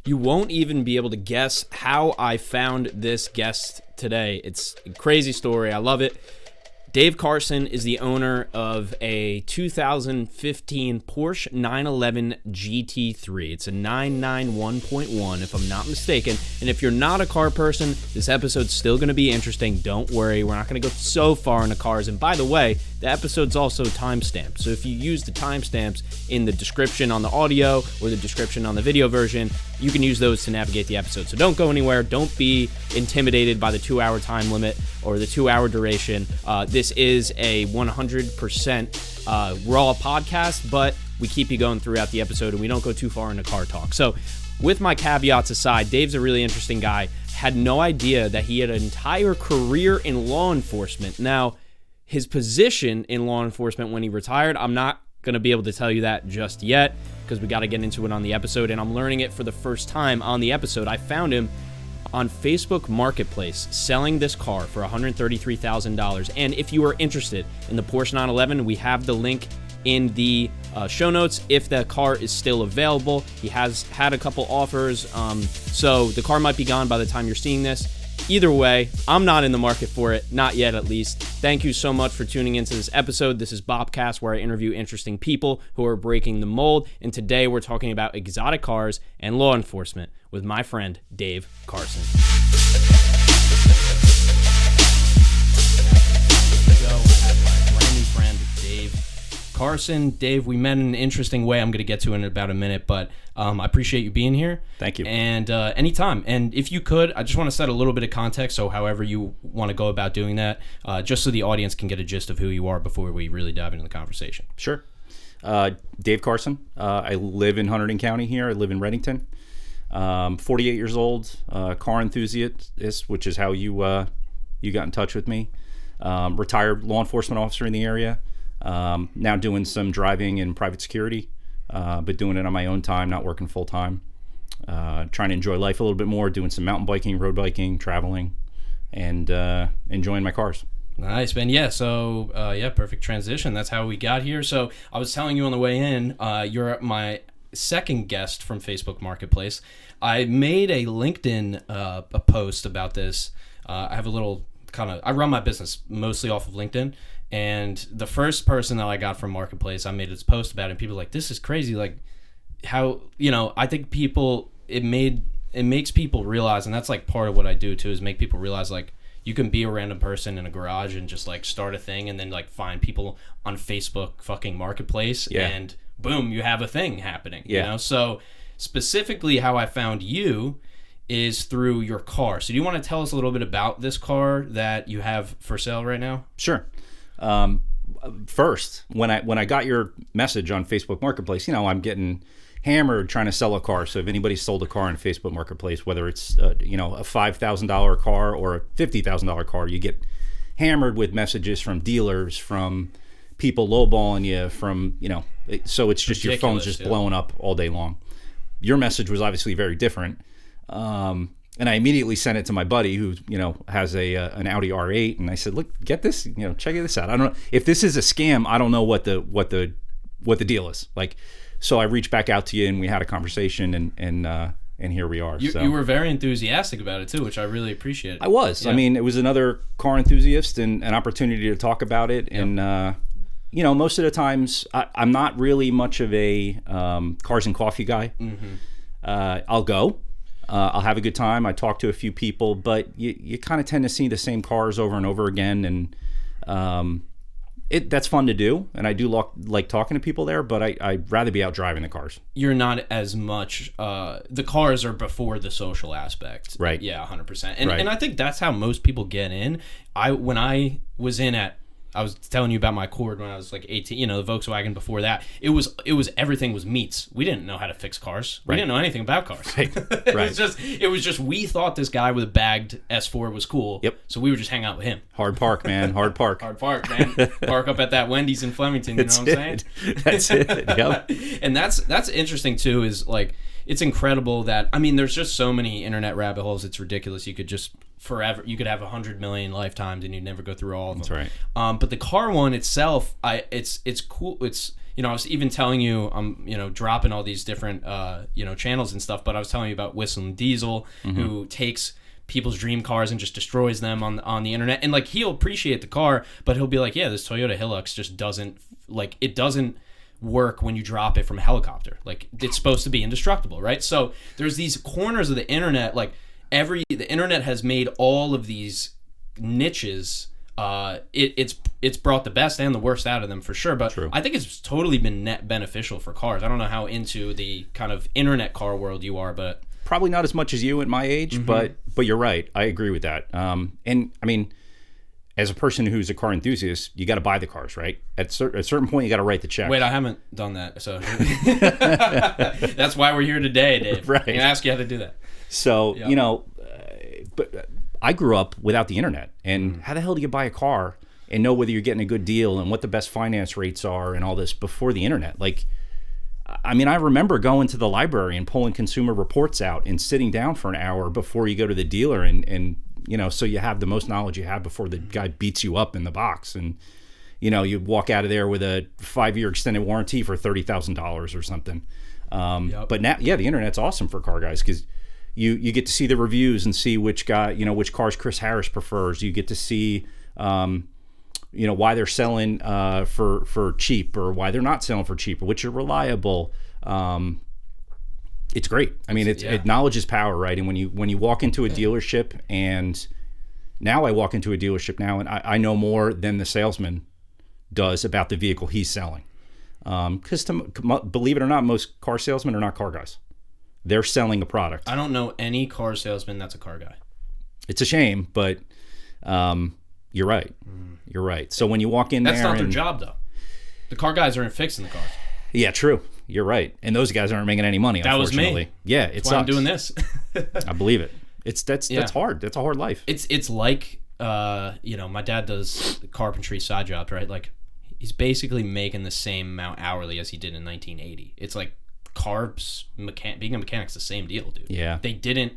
You won't even be able to guess how I found this guest today. It's a crazy story. I love it. Dave Carson is the owner of a 2015 Porsche 911 GT3. It's a 991.1, if I'm not mistaken. And if you're not a car person, this episode's still going to be interesting. Don't worry, we're not going to go so far into cars. And by the way, the episode's also timestamped. So if you use the timestamps in the description on the audio or the description on the video version, you can use those to navigate the episode. So don't go anywhere. Don't be intimidated by the 2-hour time limit or the 2-hour duration. This is a 100% raw podcast, but we keep you going throughout the episode and we don't go too far into car talk. So with my caveats aside, Dave's a really interesting guy. Had no idea that he had an entire career in law enforcement. Now, his position in law enforcement when he retired, I'm not going to be able to tell you that just yet because we got to get into it on the episode, and I'm learning it for the first time on the episode. I found him on Facebook Marketplace selling this car for $133,000. And if you are interested in the Porsche 911, we have the link in the show notes if the car is still available. He has had a couple offers, so the car might be gone by the time you're seeing this. Either way, I'm not in the market for it, not yet at least. Thank you so much for tuning into this episode. This is BopCast, where I interview interesting people who are breaking the mold, and today we're talking about exotic cars and law enforcement with my friend Dave Carson. So I have my brand new friend Dave Carson. Dave, we met in an interesting way I'm going to get to in about a minute, but I appreciate you being here. Thank you. And anytime. And if you could, I just want to set a little bit of context, so however you want to go about doing that, just so the audience can get a gist of who you are before we really dive into the conversation. Sure. Dave Carson. I live in Hunterdon County here. I live in Reddington. 48 years old, car enthusiast, which is how you got in touch with me. Retired law enforcement officer in the area. Now doing some driving and private security, but doing it on my own time, not working full time. Trying to enjoy life a little bit more, doing some mountain biking, road biking, traveling, and enjoying my cars. Nice, man. Yeah, so, perfect transition. That's how we got here. So I was telling you on the way in, you're my second guest from Facebook Marketplace. I made a LinkedIn a post about this. I have a little I run my business mostly off of LinkedIn. And the first person that I got from Marketplace, I made this post about it, and people were like, this is crazy. Like, how, I think it makes people realize, and that's like part of what I do too, is make people realize, like, you can be a random person in a garage and just like start a thing and then like find people on Facebook fucking Marketplace, and boom, you have a thing happening. So specifically how I found you is through your car. So do you want to tell us a little bit about this car that you have for sale right now? Sure. First, when I got your message on Facebook Marketplace, I'm getting hammered trying to sell a car. So if anybody sold a car on Facebook Marketplace, whether it's a $5,000 car or a $50,000 car, you get hammered with messages from dealers, from people lowballing you, from so it's just ridiculous, your phone's just blowing up all day long. Your message was obviously very different. And I immediately sent it to my buddy who, has an Audi R8, and I said, "Look, get this, check this out. I don't know if this is a scam. I don't know what the deal is." Like, so I reached back out to you, and we had a conversation, and here we are. You were very enthusiastic about it too, which I really appreciated. I was. Yeah. I mean, it was another car enthusiast and an opportunity to talk about it, and most of the times I'm not really much of a cars and coffee guy. Mm-hmm. I'll go. I'll have a good time. I talk to a few people, but you kind of tend to see the same cars over and over again, and that's fun to do. And I do like talking to people there, but I'd rather be out driving the cars. You're not as much. The cars are before the social aspect, right? Yeah, 100%. And right. And I think that's how most people get in. When I was telling you about my Accord when I was like 18, the Volkswagen before that. It was everything was meats. We didn't know how to fix cars. We didn't know anything about cars. Right. It was just we thought this guy with a bagged S4 was cool. Yep. So we would just hang out with him. Hard park, man. Hard park. Hard park, man. Park up at that Wendy's in Flemington, you know what I'm saying? That's it. Yep. And that's interesting too, is like, it's incredible that, there's just so many internet rabbit holes. It's ridiculous. You could just forever, you could have 100 million lifetimes and you'd never go through all of them. That's right. But the car one itself, it's cool. I was even telling you, I'm dropping all these different channels and stuff, but I was telling you about Whistling Diesel, who takes people's dream cars and just destroys them on the internet. And like, he'll appreciate the car, but he'll be like, yeah, this Toyota Hilux just doesn't work when you drop it from a helicopter. Like, it's supposed to be indestructible, right? So there's these corners of the internet, like the internet has made all of these niches. It's brought the best and the worst out of them for sure, but True. I think it's totally been net beneficial for cars. I don't know how into the kind of internet car world you are, but probably not as much as you at my age, but you're right. I agree with that. And I mean, as a person who's a car enthusiast, you got to buy the cars, right? At a certain point, you got to write the check. Wait, I haven't done that, so that's why we're here today, Dave. Right. I'm gonna ask you how to do that. So but I grew up without the internet, and how the hell do you buy a car and know whether you're getting a good deal and what the best finance rates are and all this before the internet? Like, I mean, I remember going to the library and pulling Consumer Reports out and sitting down for an hour before you go to the dealer and so you have the most knowledge you have before the guy beats you up in the box. And, you walk out of there with a 5-year extended warranty for $30,000 or something. But now, the internet's awesome for car guys because you get to see the reviews and see which guy, which cars Chris Harris prefers. You get to see, why they're selling for cheap or why they're not selling for cheap or which are reliable. It's great. I mean, knowledge is power, right? And when you walk into a dealership, and now I walk into a dealership now, and I know more than the salesman does about the vehicle he's selling. Because believe it or not, most car salesmen are not car guys. They're selling a product. I don't know any car salesman that's a car guy. It's a shame, but you're right. You're right. So when you walk in that's not their job, though. The car guys aren't fixing the cars. Yeah, true. You're right. And those guys aren't making any money, unfortunately. That was me. Yeah, that's why I'm doing this. I believe it. That's hard. That's a hard life. It's like my dad does carpentry side jobs, right? Like, he's basically making the same amount hourly as he did in 1980. It's like being a mechanic's the same deal, dude. Yeah. They didn't.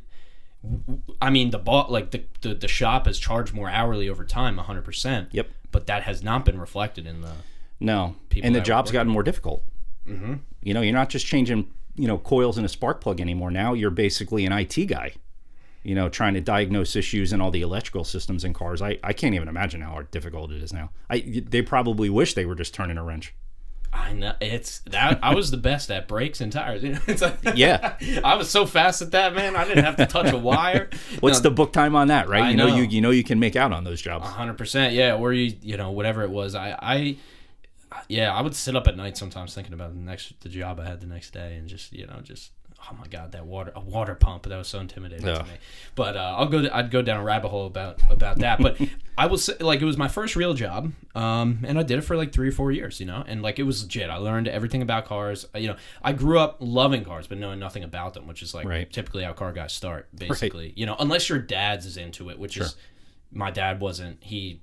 I mean, the shop has charged more hourly over time, 100%. Yep. But that has not been reflected in the people. And the job's gotten more difficult. Mm-hmm. You're not just changing coils in a spark plug anymore. Now you're basically an IT guy. Trying to diagnose issues in all the electrical systems in cars. I can't even imagine how difficult it is now. They probably wish they were just turning a wrench. I know it's that. I was the best at brakes and tires. It's like, yeah, I was so fast at that, man. I didn't have to touch a wire. What's the book time on that, right? You can make out on those jobs. 100%, yeah. Or whatever it was. I would sit up at night sometimes thinking about the job I had the next day, and just oh my god, a water pump, that was so intimidating to me. But I'd go down a rabbit hole about that. But I will say, like, it was my first real job, and I did it for like 3 or 4 years, and like, it was legit. I learned everything about cars. I grew up loving cars but knowing nothing about them, which is like typically how car guys start, basically. Right. Unless your dad's is into it, which is my dad wasn't. He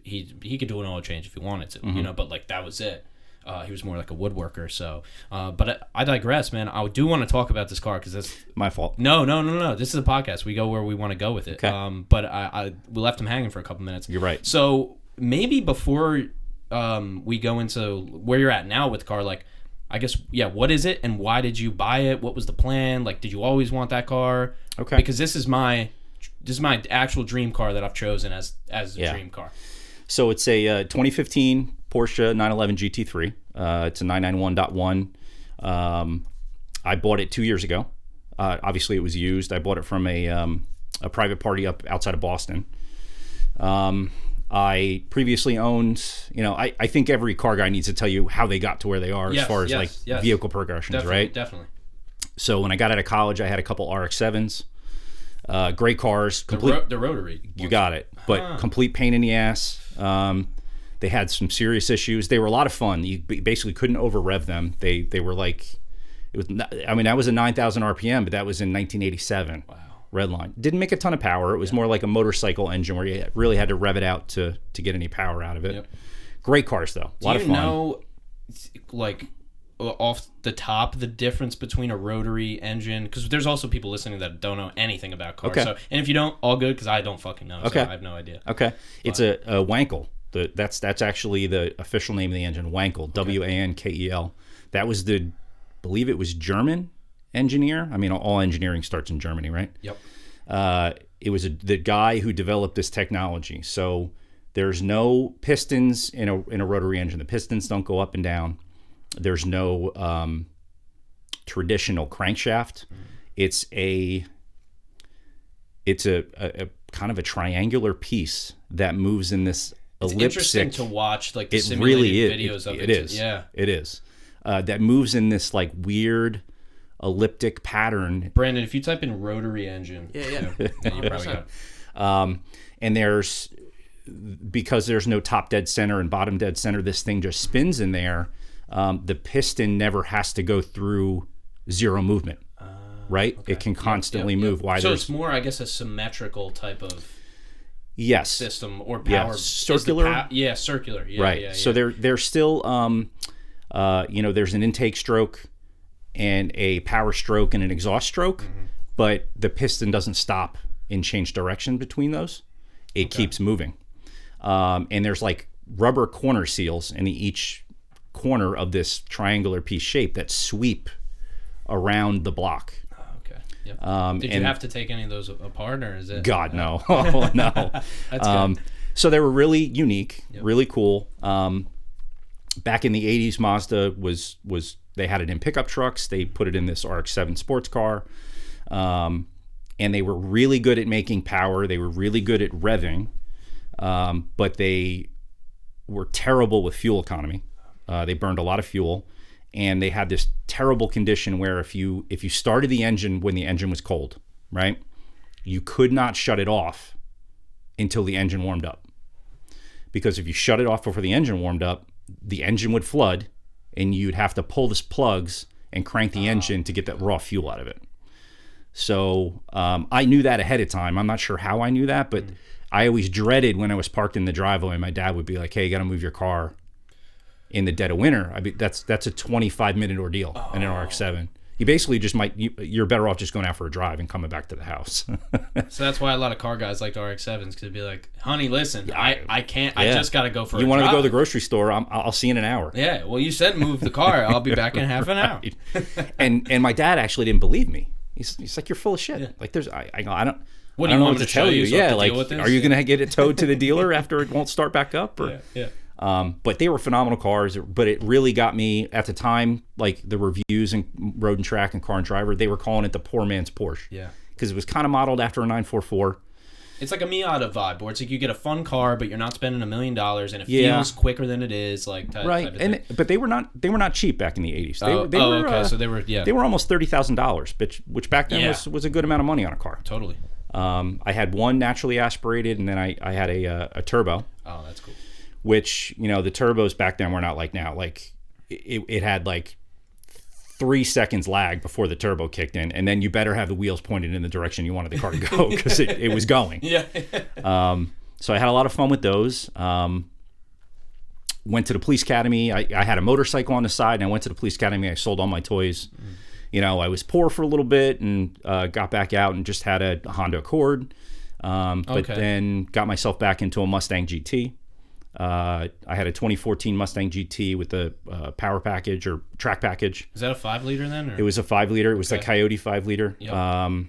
could do an oil change if he wanted to, but like, that was it. He was more like a woodworker. So, but I digress, man. I do want to talk about this car because that's my fault. No. This is a podcast. We go where we want to go with it. Okay. But we left him hanging for a couple minutes. You're right. So maybe before we go into where you're at now with the car, like, I guess, what is it and why did you buy it? What was the plan? Like, did you always want that car? Okay. Because this is my actual dream car that I've chosen as a dream car. So it's a 2015 Porsche 911 GT3. It's a 991.1. I bought it 2 years ago. Obviously, it was used. I bought it from a private party up outside of Boston. I previously owned, I think every car guy needs to tell you how they got to where they are as far as vehicle progressions, definitely, right? Definitely. So when I got out of college, I had a couple RX-7s. Great cars. The rotary. You got it. But complete pain in the ass. They had some serious issues. They were a lot of fun. You basically couldn't over-rev them. They were like, that was a 9,000 RPM, but that was in 1987. Wow. Redline. Didn't make a ton of power. It was more like a motorcycle engine where you really had to rev it out to get any power out of it. Yep. Great cars, though. A lot of fun. Do you know, like, off the top, the difference between a rotary engine? Because there's also people listening that don't know anything about cars. Okay. So, and if you don't, all good, because I don't fucking know. Okay. So I have no idea. Okay. It's a Wankel. That's actually the official name of the engine, Wankel, Wankel. That was believe it was German engineer. I mean, all engineering starts in Germany, right? Yep. It was the guy who developed this technology. So there's no pistons in a rotary engine. The pistons don't go up and down. There's no traditional crankshaft. It's a kind of a triangular piece that moves in this elliptic. It's interesting to watch, like, the simulated videos of it. It is. Yeah. It is. That moves in this like weird elliptic pattern. Brandon, if you type in rotary engine, yeah, you probably got it. And because there's no top dead center and bottom dead center, this thing just spins in there. The piston never has to go through zero movement, right? Okay. It can constantly move. Why? So it's more, I guess, a symmetrical type of system or power. Yeah, circular. Circular. Yeah, right. Yeah. So there's still, there's an intake stroke and a power stroke and an exhaust stroke, but the piston doesn't stop and change direction between those. It keeps moving. And there's like rubber corner seals in each corner of this triangular piece shape that sweep around the block. Okay. Yep. Did you have to take any of those apart, or is it? God, no. Oh, no. That's good. So they were really unique, really cool. Back in the 80s, Mazda was they had it in pickup trucks. They put it in this RX-7 sports car. And they were really good at making power. They were really good at revving. But they were terrible with fuel economy. They burned a lot of fuel. And they had this terrible condition where if you started the engine when the engine was cold, right, you could not shut it off until the engine warmed up. Because if you shut it off before the engine warmed up, the engine would flood, and you'd have to pull the plugs and crank the engine to get that raw fuel out of it. So I knew that ahead of time. I'm not sure how I knew that, but I always dreaded when I was parked in the driveway. My dad would be like, "Hey, you got to move your car in the dead of winter." I mean, that's a 25-minute ordeal in an RX-7. You basically just you're better off just going out for a drive and coming back to the house. So that's why a lot of car guys like the RX-7s, because they'd be like, "Honey, listen, I can't. I just got to go for a drive. You want to go to the grocery store? I'll see you in an hour." Yeah. Well, you said move the car. I'll be back in half an hour. And my dad actually didn't believe me. He's like, "You're full of shit." Yeah. Like I don't. What do you want me to tell you? Yeah, like, are you going to get it towed to the dealer after it won't start back up? Or? Yeah. But they were phenomenal cars. But it really got me at the time, like the reviews and Road and Track and Car and Driver, they were calling it the poor man's Porsche. Yeah. Because it was kind of modeled after a 944. It's like a Miata vibe, where it's like you get a fun car, but you're not spending $1 million, and it feels quicker than it is. Like right, but they were not cheap back in the 80s. So they were they were almost $30,000, which back then was a good amount of money on a car. Totally. I had one naturally aspirated, and then I had a turbo. Oh, that's cool. Which, the turbos back then were not like now. Like it had like 3 seconds lag before the turbo kicked in, and then you better have the wheels pointed in the direction you wanted the car to go, because it was going. Yeah. So I had a lot of fun with those. Went to the police academy. I had a motorcycle on the side, and I went to the police academy. I sold all my toys. I was poor for a little bit, and got back out and just had a Honda Accord. But then got myself back into a Mustang GT. I had a 2014 Mustang GT with the power package or track package. Is that a 5-liter then? Or? It was a 5-liter. It was the Coyote 5-liter. Yep.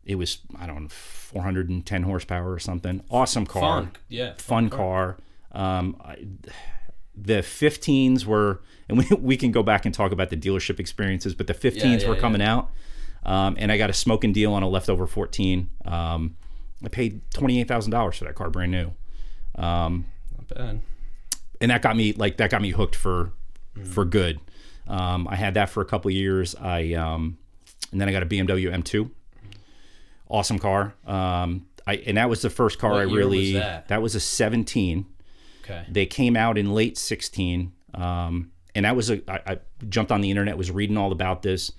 It was, I don't know, 410 horsepower or something. Awesome car. Fun car. The 15s were, and we can go back and talk about the dealership experiences, but the 15s were coming out. And I got a smoking deal on a leftover 14. I paid $28,000 for that car, brand new. Bad. And that got me hooked for good. I had that for a couple of years. And then I got a BMW M2. Awesome car. And that was the first car What year was that? That was a 17. Okay. They came out in late 16. And that was I jumped on the internet, was reading all about this.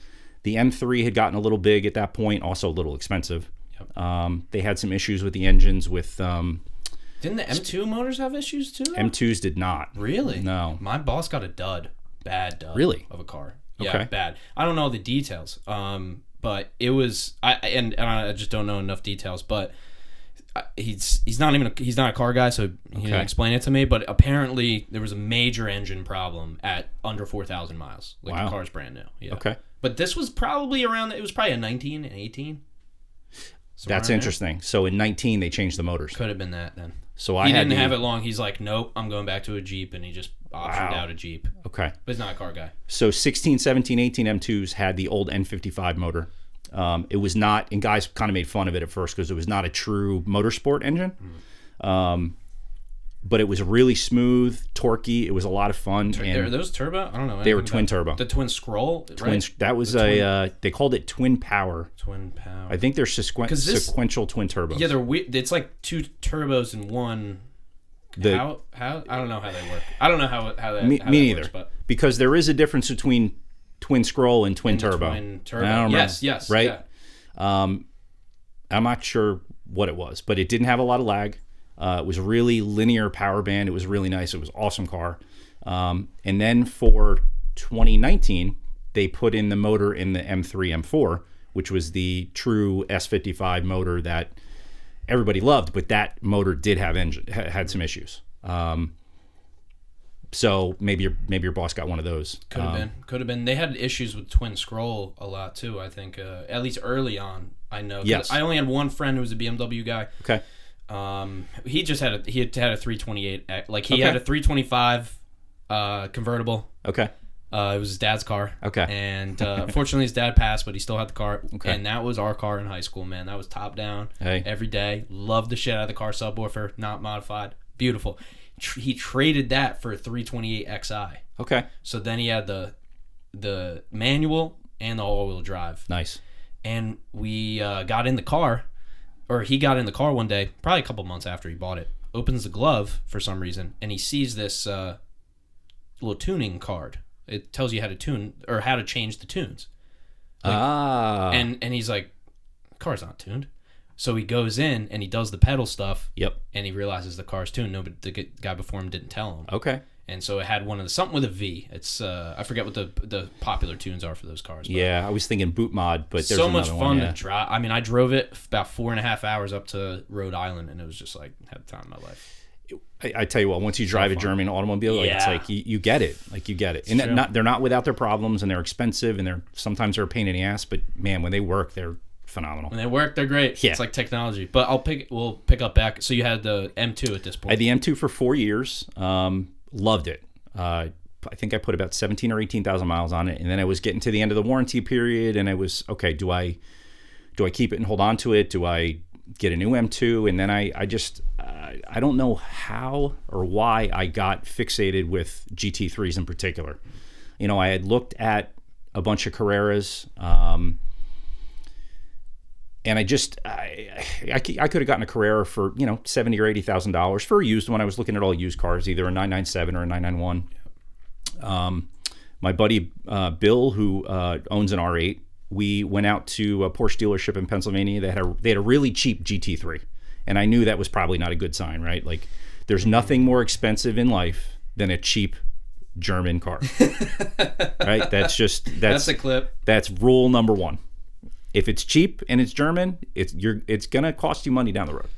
The M3 had gotten a little big at that point, also a little expensive. Yep. They had some issues with the engines with Didn't the M2 motors have issues too? M2s did not. Really? No. My boss got a bad dud. Really? Of a car. Yeah, bad. I don't know the details. But it was I just don't know enough details. But he's not a car guy, so he didn't explain it to me. But apparently there was a major engine problem at under 4,000 miles. Like the car's brand new. Yeah. Okay. But this was probably around. It was probably a 19 and 18. That's interesting. So in 19 they changed the motors. Could have been that then. So he didn't have it long. He's like, nope, I'm going back to a Jeep, and he just optioned out a Jeep. Okay. But he's not a car guy. So 16, 17, 18 M2s had the old N55 motor. It was not, and guys kind of made fun of it at first because it was not a true motorsport engine. But it was really smooth, torquey. It was a lot of fun. Are those turbo? I don't know. They were twin turbo. The twin scroll, right? That was they called it twin power. Twin power. I think they're sequential twin turbos. Yeah, it's like two turbos in one. How? I don't know how they work. I don't know how that me neither. Works, but because there is a difference between twin scroll and twin turbo. Twin turbo. Yes. Right? Yeah. I'm not sure what it was, but it didn't have a lot of lag. It was a really linear power band. It was really nice. It was an awesome car. And then for 2019, they put in the motor in the M3, M4, which was the true S55 motor that everybody loved, but that motor did have had some issues. So maybe your boss got one of those. Could have been. They had issues with twin scroll a lot too. I think at least early on. I know. Yes. I only had one friend who was a BMW guy. Okay. He just had a 328. Like he had a 325 convertible. Okay. It was his dad's car. Okay. And fortunately his dad passed, but he still had the car. Okay. And that was our car in high school, man. That was top down every day. Loved the shit out of the car, subwoofer, not modified. Beautiful. He traded that for a 328 Xi. Okay. So then he had the manual and the all-wheel drive. Nice. And we got in the car, or he got in the car one day, probably a couple months after he bought it, opens the glove for some reason, and he sees this little tuning card. It tells you how to tune, or how to change the tunes. And he's like, the car's not tuned. So he goes in and he does the pedal stuff. Yep. And he realizes the car's tuned. The guy before him didn't tell him. Okay. And so it had something with a V. It's I forget what the popular tunes are for those cars. But yeah, I was thinking boot mod, but there's so much fun one, to drive. I mean, I drove it about 4.5 hours up to Rhode Island, and it was just like had the time of my life. I tell you what, once you drive a German automobile, it's like you get it. Like you get it. And they're not without their problems, and they're expensive, and sometimes they're a pain in the ass. But man, when they work, they're phenomenal. When they work, they're great. Yeah. It's like technology. But we'll pick up back. So you had the M2 at this point. I had the M2 for 4 years. Loved it. I think I put about 17 or 18,000 miles on it, and then I was getting to the end of the warranty period, and I was okay. Do I keep it and hold on to it? Do I get a new M2? And then I don't know how or why I got fixated with GT3s in particular. You know, I had looked at a bunch of Carreras, and I could have gotten a Carrera for $70,000 or $80,000 for a used one. I was looking at all used cars, either a 997 or a 991. My buddy Bill, who owns an R8, we went out to a Porsche dealership in Pennsylvania. They had a really cheap GT3, and I knew that was probably not a good sign, right? Like, there's nothing more expensive in life than a cheap German car, right? That's a clip. That's rule number one. If it's cheap and it's German, it's gonna cost you money down the road.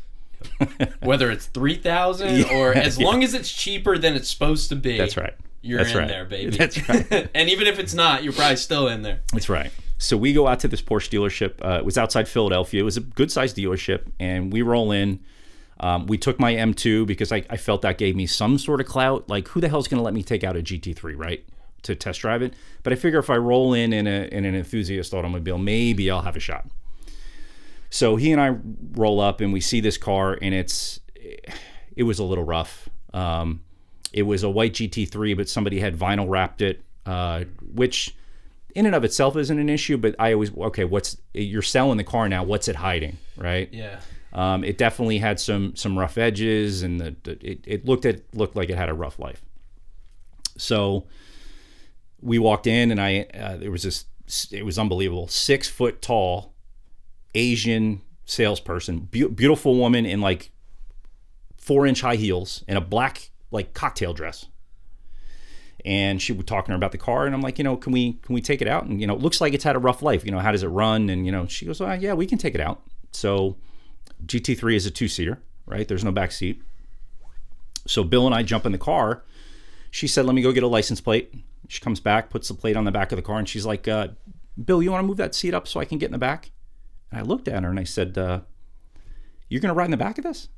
Whether it's 3,000 or as long as it's cheaper than it's supposed to be. That's right. You're in there, baby. That's right. And even if it's not, you're probably still in there. That's right. So we go out to this Porsche dealership. It was outside Philadelphia. It was a good-sized dealership, and we roll in. We took my M2 because I felt that gave me some sort of clout. Like, who the hell's going to let me take out a GT3, right, to test drive it? But I figure if I roll in an enthusiast automobile, maybe I'll have a shot. So he and I roll up, and we see this car, and it was a little rough. It was a white GT3, but somebody had vinyl wrapped it, which in and of itself isn't an issue, but I always, you're selling the car now, what's it hiding, right? Yeah. It definitely had some rough edges, and it looked like it had a rough life. So we walked in, and it was unbelievable. 6 foot tall Asian salesperson, beautiful woman in like 4-inch high heels and a black like cocktail dress. And she was talking to her about the car, and I'm like, can we take it out? And it looks like it's had a rough life. How does it run? And she goes, yeah, we can take it out. So GT3 is a 2-seater, right? There's no back seat. So Bill and I jump in the car. She said, let me go get a license plate. She comes back, puts the plate on the back of the car, and she's like, Bill, you want to move that seat up so I can get in the back? And I looked at her and I said, you're going to ride in the back of this?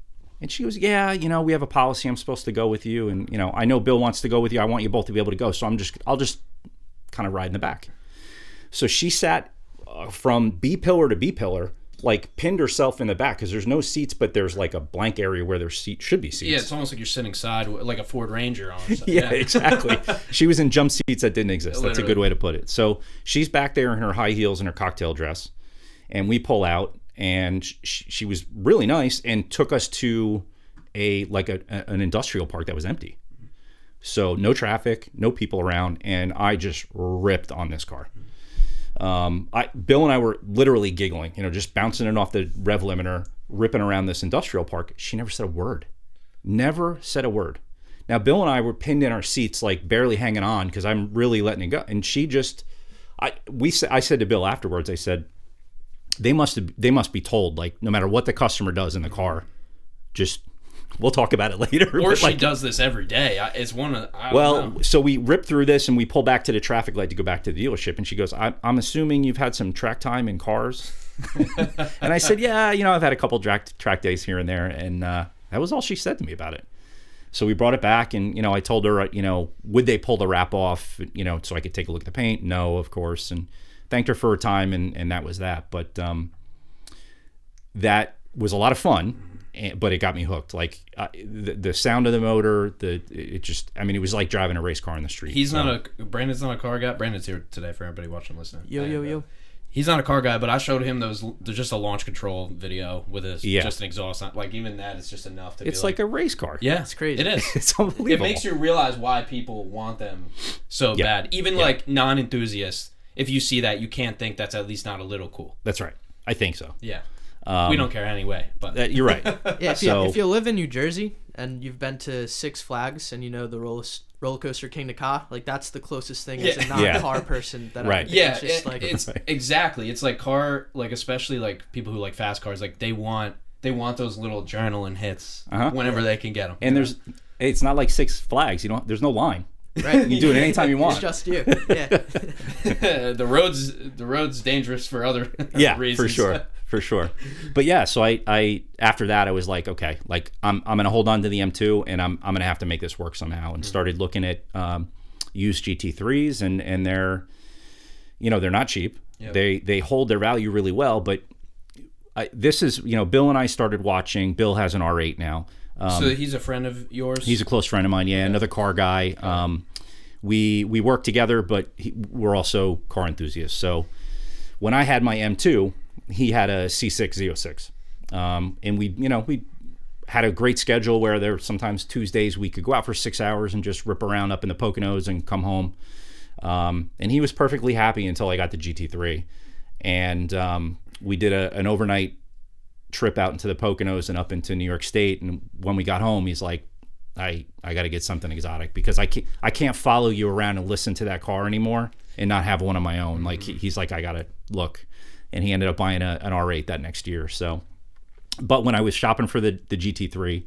And she goes, yeah, we have a policy. I'm supposed to go with you. And, I know Bill wants to go with you. I want you both to be able to go. So I'll just kind of ride in the back. So she sat from B pillar to B pillar, like pinned herself in the back because there's no seats, but there's like a blank area where there should be seats. Yeah, it's almost like you're sitting side, like a Ford Ranger on. Yeah, exactly. She was in jump seats that didn't exist. Literally. That's a good way to put it. So she's back there in her high heels and her cocktail dress, and we pull out, and she was really nice and took us to an industrial park that was empty. So no traffic, no people around, and I just ripped on this car. Bill and I were literally giggling, just bouncing it off the rev limiter, ripping around this industrial park. She never said a word. Never said a word. Now, Bill and I were pinned in our seats, like barely hanging on because I'm really letting it go. And she just, I said to Bill afterwards, I said, they must be told, like, no matter what the customer does in the car, just, we'll talk about it later. Or she does this every day. It's one of so we rip through this and we pull back to the traffic light to go back to the dealership. And she goes, I'm assuming you've had some track time in cars. And I said, yeah, I've had a couple track days here and there. And that was all she said to me about it. So we brought it back and, I told her, would they pull the wrap off, so I could take a look at the paint? No, of course. And thanked her for her time. And that was that. But that was a lot of fun. But it got me hooked. Like the sound of the motor, it was like driving a race car in the street. Brandon's not a car guy. Brandon's here today for everybody watching and listening. Yo. He's not a car guy, but I showed him there's just a launch control video with just an exhaust. Like even that is just enough to. It's like a race car. Yeah, it's crazy. It is. It's unbelievable. It makes you realize why people want them so bad. Even like non-enthusiasts, if you see that, you can't think that's at least not a little cool. That's right. I think so. Yeah. We don't care anyway, but you're right. Yeah, if you live in New Jersey and you've been to Six Flags and the roller coaster King Ka, like that's the closest thing as a non-car person that right. It's exactly. It's like car, like especially like people who like fast cars, like they want those little adrenaline hits whenever they can get them. And it's not like Six Flags. There's no line. Right. You do it anytime you want. It's just you. Yeah. the road's dangerous for other reasons. For sure. But yeah, so I after that I was like, okay, like I'm gonna hold on to the M2 and I'm gonna have to make this work somehow, and started looking at used GT3s and they're they're not cheap. Yep. They hold their value really well, but this is Bill and I started watching. Bill has an R8 now. So he's a friend of yours? He's a close friend of mine, another car guy. Okay. We work together, but we're also car enthusiasts. So when I had my M2, he had a C6 Z06. And we had a great schedule where there were sometimes Tuesdays we could go out for 6 hours and just rip around up in the Poconos and come home. And he was perfectly happy until I got the GT3. And we did an overnight trip out into the Poconos and up into New York State. And when we got home, he's like, I got to get something exotic because I can't follow you around and listen to that car anymore and not have one of my own. Like he's like, I got to look. And he ended up buying an R8 that next year. So, but when I was shopping for the GT3,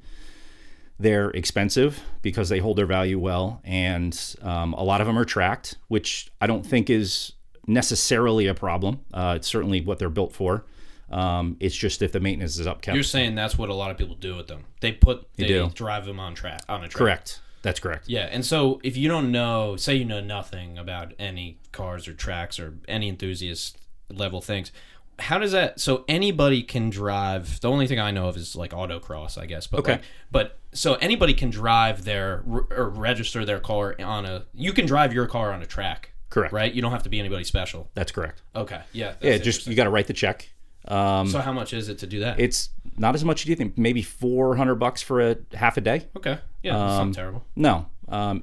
they're expensive because they hold their value well. And a lot of them are tracked, which I don't think is necessarily a problem. It's certainly what they're built for. It's just if the maintenance is upkept. You're saying that's what a lot of people do with them. They drive them on a track. Correct. That's correct. Yeah, and so if you don't know, say you know nothing about any cars or tracks or any enthusiast level things, how does that? So anybody can drive. The only thing I know of is like autocross, I guess. But okay. So anybody can drive or register their car on a. You can drive your car on a track. Correct. Right. You don't have to be anybody special. That's correct. Okay. Yeah. Just you got to write the check. So how much is it to do that? It's not as much as you think. Maybe $400 for a half a day. Okay. Yeah. That's not terrible. No.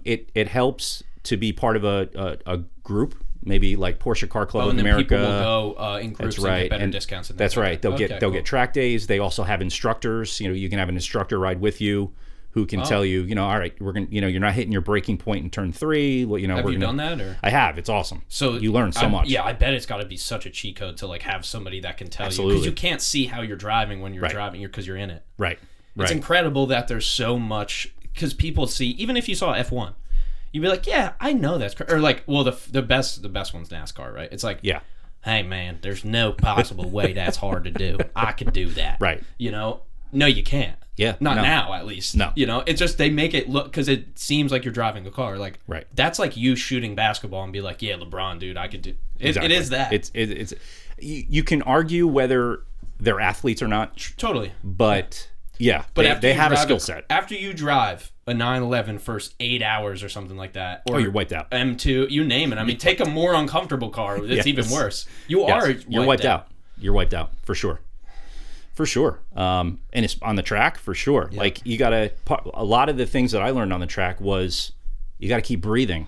It helps to be part of a group. Maybe like Porsche Car Club of America. People will go in groups and get better discounts. That's right. They'll get track days. They also have instructors. You can have an instructor ride with you who can tell you, all right, we're going to, you're not hitting your braking point in turn 3. Well, have you done that? Or? I have. It's awesome. So you learn so much. Yeah, I bet it's got to be such a cheat code to like have somebody that can tell Absolutely. you, because you can't see how you're driving when you're driving, because you're in it. Right. It's incredible that there's so much, because people see, even if you saw F1, you'd be like, yeah, I know that's or like, well, the best one's NASCAR, right? It's like, yeah, hey man, there's no possible way that's hard to do. I can do that. Right. No, you can't. Yeah. Not now, at least. No. It's just they make it look, because it seems like you're driving a car. Like, right. That's like you shooting basketball and be like, yeah, LeBron, dude, I could do. Exactly. It is that. It's you can argue whether they're athletes or not. Totally. But yeah, but they have a skill set. After you drive a 911 for 8 hours or something like that, or you're wiped out. M2, you name it. I mean, take a more uncomfortable car. It's even worse. You're wiped out. You're wiped out for sure. For sure. And it's on the track for sure. Yeah. Like a lot of the things that I learned on the track was you got to keep breathing.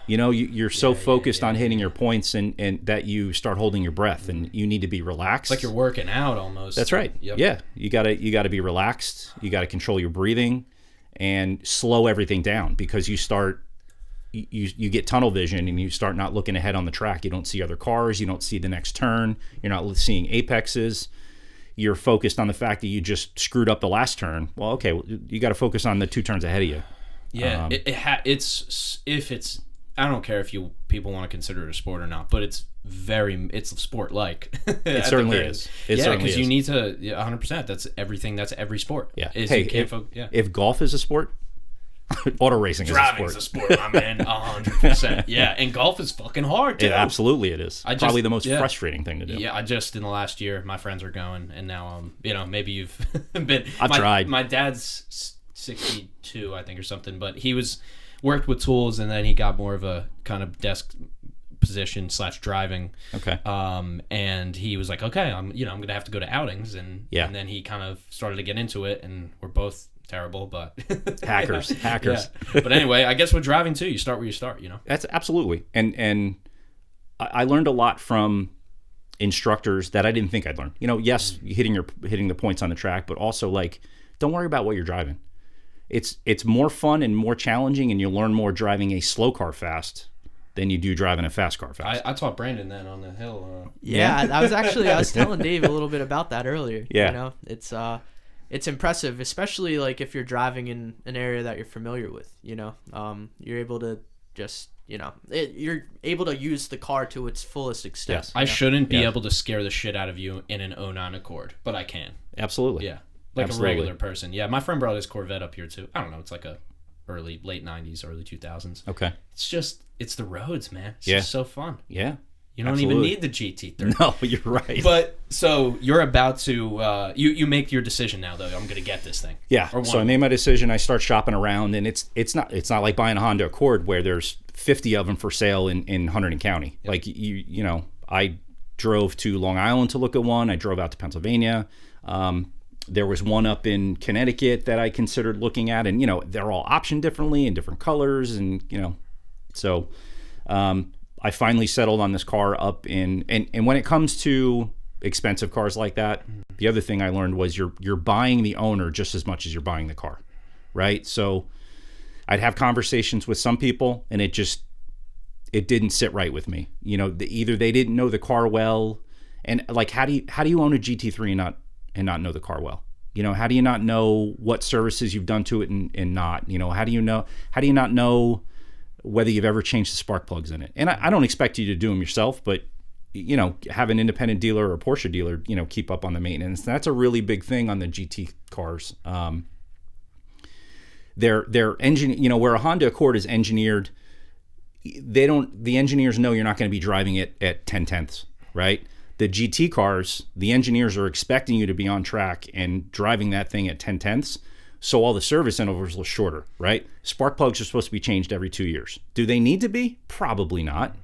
You're so focused on hitting your points and that you start holding your breath, and you need to be relaxed. It's like you're working out almost. That's right. Yep. Yeah. You gotta be relaxed. You gotta control your breathing and slow everything down, because you get tunnel vision and you start not looking ahead on the track. You don't see other cars. You don't see the next turn. You're not seeing apexes. You're focused on the fact that you just screwed up the last turn. Well, okay, you got to focus on the 2 turns ahead of you. Yeah, I don't care if people want to consider it a sport or not, but it's sport-like. It certainly is. Because you need to 100%. That's everything. That's every sport. Yeah. If golf is a sport, auto racing is a sport. Driving is a sport, my man. 100%. Yeah, and golf is fucking hard too. Absolutely, it is. Probably the most frustrating thing to do. Yeah, in the last year, my friends are going, and now maybe you've been. I've tried. My dad's 62, I think, or something, but he worked with tools, and then he got more of a kind of desk position / driving. Okay. And he was like, okay, I'm gonna have to go to outings, and then he kind of started to get into it, and we're both terrible, but hackers. Yeah. But anyway, I guess with driving too, you start where you start. That's absolutely. And I learned a lot from instructors that I didn't think I'd learn. Yes, hitting the points on the track, but also like, don't worry about what you're driving. It's more fun and more challenging, and you'll learn more driving a slow car fast than you do driving a fast car fast. I taught Brandon that on the hill. I was telling Dave a little bit about that earlier. Yeah. It's impressive, especially like if you're driving in an area that you're familiar with. You're able to just you're able to use the car to its fullest extent. Yes. I shouldn't be able to scare the shit out of you in an 09 Accord, but I can. Absolutely. Yeah. Like a regular person. Yeah, my friend brought his Corvette up here too. I don't know, it's like a late 90s, early 2000s. Okay. It's the roads, man. It's just so fun. Yeah. You don't even need the GT3. No, you're right. But so you're about to you make your decision now though. I'm going to get this thing. Yeah. So I made my decision. I start shopping around, and it's not like buying a Honda Accord where there's 50 of them for sale in Hunterdon County. Yep. Like I drove to Long Island to look at one. I drove out to Pennsylvania. There was one up in Connecticut that I considered looking at, and they're all optioned differently in different colors, and so I finally settled on this car up in, and when it comes to expensive cars like that, the other thing I learned was you're buying the owner just as much as you're buying the car, right? So I'd have conversations with some people, and it didn't sit right with me. Either they didn't know the car well, and like how do you own a GT3 and not know the car well? How do you not know what services you've done to it and not? How do you not know whether you've ever changed the spark plugs in it? And I don't expect you to do them yourself, but have an independent dealer or a Porsche dealer, keep up on the maintenance. That's a really big thing on the GT cars. Their engine, where a Honda Accord is engineered, the engineers know you're not going to be driving it at 10/10ths, right? The GT cars, the engineers are expecting you to be on track and driving that thing at 10/10ths. So all the service intervals are shorter, right? Spark plugs are supposed to be changed every 2 years. Do they need to be? Probably not.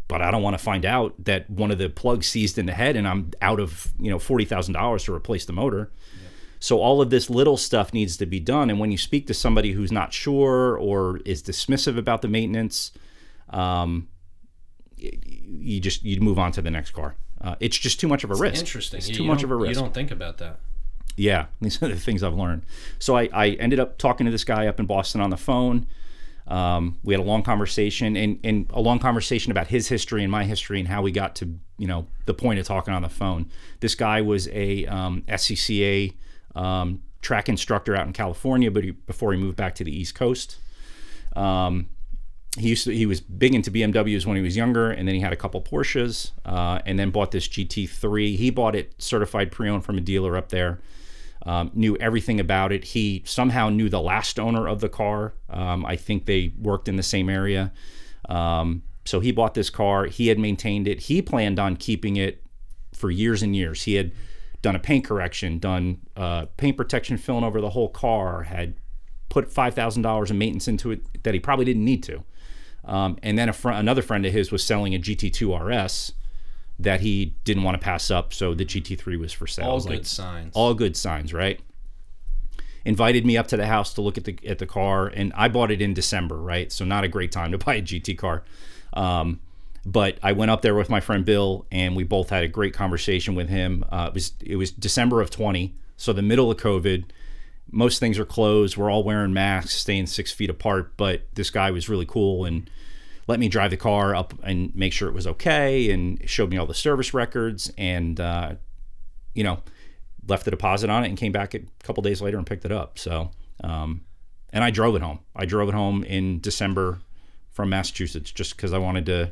But I don't want to find out that one of the plugs seized in the head and I'm out of $40,000 to replace the motor. Yeah. So all of this little stuff needs to be done. And when you speak to somebody who's not sure or is dismissive about the maintenance, you move on to the next car. It's just too much of a risk. Interesting. It's too much of a risk. You don't think about that. Yeah, these are the things I've learned. So I ended up talking to this guy up in Boston on the phone. We had a long conversation and a long conversation about his history and my history and how we got to, the point of talking on the phone. This guy was a SCCA track instructor out in California, but before he moved back to the East Coast. He was big into BMWs when he was younger, and then he had a couple Porsches, and then bought this GT3. He bought it certified pre-owned from a dealer up there. Knew everything about it. He somehow knew the last owner of the car. I think they worked in the same area. So he bought this car. He had maintained it. He planned on keeping it for years and years. He had done a paint correction, done paint protection film over the whole car, had put $5,000 in maintenance into it that he probably didn't need to. And then another friend of his was selling a GT2 RS that he didn't want to pass up, so the GT3 was for sale. All good signs. All good signs, right? Invited me up to the house to look at the car, and I bought it in December, right? So not a great time to buy a GT car. But I went up there with my friend Bill, and we both had a great conversation with him. It was December of 20, so the middle of COVID. Most things are closed. We're all wearing masks, staying 6 feet apart. But this guy was really cool and let me drive the car up and make sure it was okay, and showed me all the service records, and left the deposit on it and came back a couple days later and picked it up. So, and I drove it home. I drove it home in December from Massachusetts just because I wanted to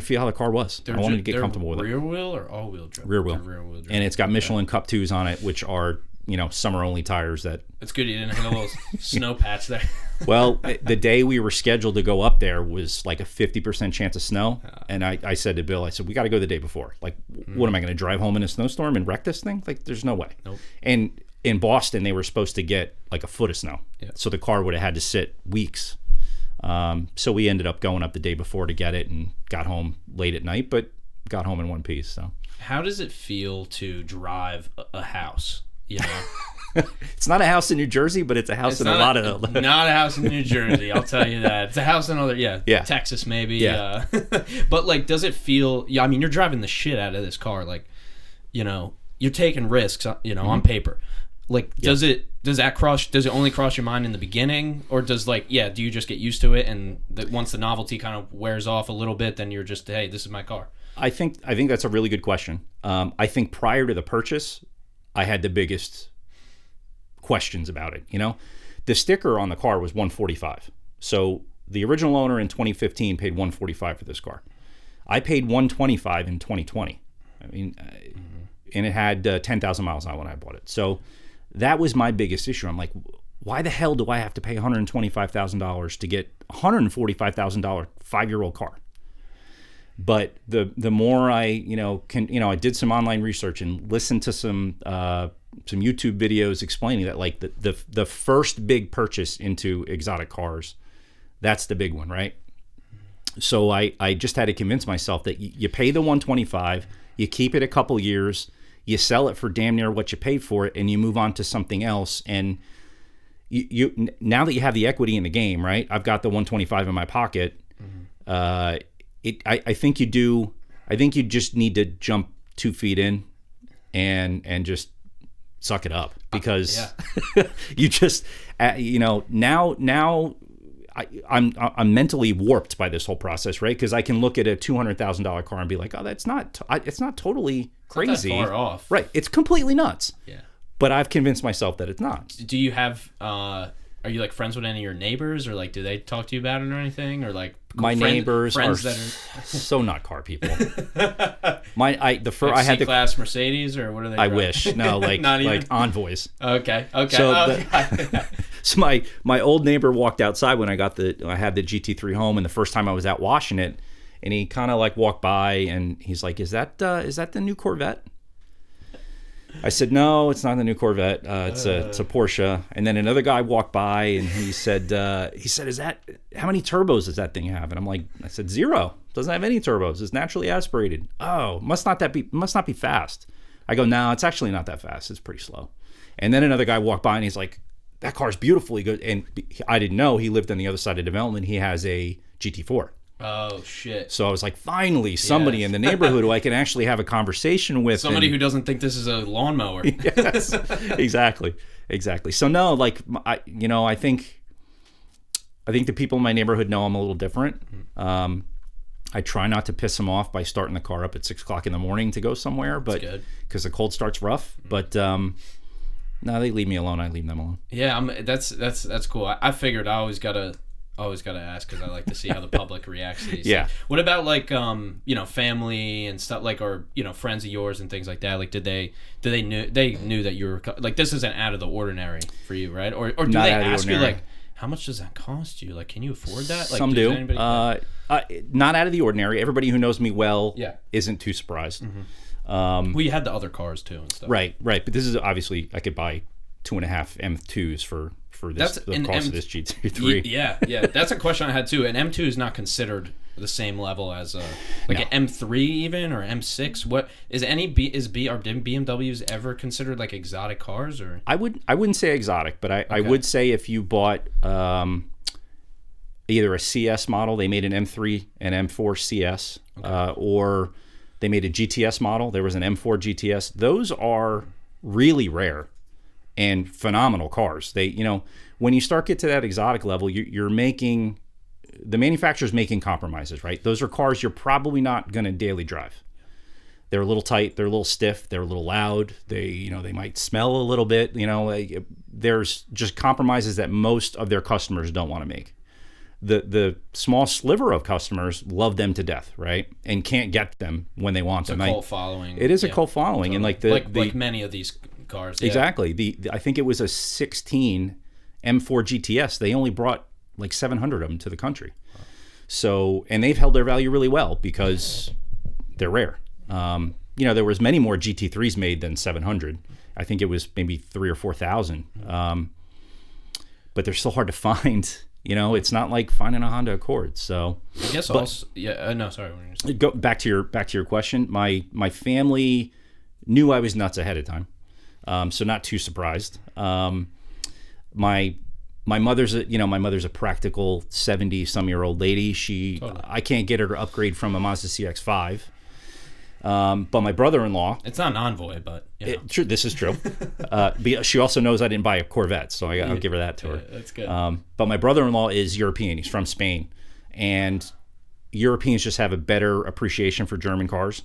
feel how the car was. I wanted to get comfortable with it. Rear wheel or all wheel drive? Rear wheel. And it's got Michelin Cup 2s on it, which are summer only tires. That's good you didn't have a little snow patch there. Well, the day we were scheduled to go up there was like a 50% chance of snow. And I said to Bill, we got to go the day before. Like, what am I going to drive home in a snowstorm and wreck this thing? Like, there's no way. Nope. And in Boston, they were supposed to get like a foot of snow. Yeah. So the car would have had to sit weeks. So we ended up going up the day before to get it and got home late at night, but got home in one piece. So how does it feel to drive a house? It's not a house in New Jersey, but it's a house in a lot of not a house in New Jersey, I'll tell you that. It's a house in Texas maybe. Yeah. But like, does it feel, I mean, you're driving the shit out of this car, like, you're taking risks, on paper. Like, does it only cross your mind in the beginning, or does do you just get used to it, and once the novelty kind of wears off a little bit, then you're just, hey, this is my car? I think that's a really good question. I think prior to the purchase, I had the biggest questions about it. The sticker on the car was $145. So the original owner in 2015 paid $145 for this car. I paid $125 in 2020. I mean, and it had 10,000 miles on it when I bought it. So that was my biggest issue. I'm like, why the hell do I have to pay $125,000 to get a $145,000 5-year-old car? But the more I I did some online research and listened to some YouTube videos explaining that, like, the first big purchase into exotic cars, that's the big one, right? So I just had to convince myself that you pay the $125, you keep it a couple years, you sell it for damn near what you paid for it, and you move on to something else. And you now that you have the equity in the game, right? I've got the $125 in my pocket. I think you do. I think you just need to jump 2 feet in, and just suck it up, because you just now I'm mentally warped by this whole process, right? Because I can look at a $200,000 car and be like, oh, it's not totally crazy. It's not that far off, right? It's completely nuts. Yeah. But I've convinced myself that it's not. Do you have? Are you like friends with any of your neighbors, or like do they talk to you about it or anything, or like my neighbors are so not car people. I had the C-Class Mercedes, or what are they? I wish like like Envoys. Okay. So my old neighbor walked outside when I had the GT3 home, and the first time I was out washing it, and he kind of like walked by and he's like, "Is that the new Corvette?" I said, "No, it's not the new Corvette. It's a Porsche." And then another guy walked by and he said, "Is that, how many turbos does that thing have?" And I said, 0. Doesn't have any turbos. It's naturally aspirated. Oh, must not be fast. I go, "No, it's actually not that fast. It's pretty slow." And then another guy walked by and he's like, "That car's beautifully good." And I didn't know he lived on the other side of development. He has a GT4. Oh shit! So I was like, finally, somebody in the neighborhood who I can actually have a conversation with. Somebody who doesn't think this is a lawnmower. Yes, exactly. So no, like I think the people in my neighborhood know I'm a little different. I try not to piss them off by starting the car up at 6 o'clock in the morning to go somewhere, but because the cold start's rough. But no, they leave me alone. I leave them alone. Yeah, that's cool. I figured I always gotta ask because I like to see how the public reacts to these. Yeah. Things. What about like family and stuff like, or friends of yours and things like that? Like they knew that you were like, this isn't out of the ordinary for you, right? Or do Not they out of the ask you ordinary. like, how much does that cost you? Like, can you afford that? Like, Some do. anybody, Not out of the ordinary. Everybody who knows me well Yeah. isn't too surprised. well, you had the other cars too and stuff. Right. But this is obviously, I could buy 2.5 M2s for this, the cost of this GT3. Yeah. That's a question I had too. An M2 is not considered the same level as an M3 even, or M6. What is are BMWs ever considered like exotic cars? Or I wouldn't say exotic, but I would say if you bought either a CS model, they made an M3 and M4 CS, or they made a GTS model. There was an M4 GTS. Those are really rare and phenomenal cars. They, when you start get to that exotic level, you're making, the manufacturer's making compromises, right? Those are cars you're probably not going to daily drive. They're a little tight, they're a little stiff, they're a little loud. They might smell a little bit. There's just compromises that most of their customers don't want to make. The small sliver of customers love them to death, right? And can't get them when they want them. It's a cult following. It is a cult following, totally. And like many of these cars. Yeah. Exactly. I think it was a 16 M4 GTS. They only brought like 700 of them to the country. Wow. So, and they've held their value really well because they're rare. There was many more GT3s made than 700. I think it was maybe 3,000 or 4,000. But they're still hard to find. It's not like finding a Honda Accord. So I guess also, yeah. No, sorry. Go back to your question. My family knew I was nuts ahead of time, so not too surprised. My mother's a practical 70-some-year-old lady. I can't get her to upgrade from a Mazda CX-5. But my brother-in-law, it's not an Envoy, but true. This is true. She also knows I didn't buy a Corvette, so I'll give her that to her. That's good. But my brother-in-law is European. He's from Spain, and Europeans just have a better appreciation for German cars.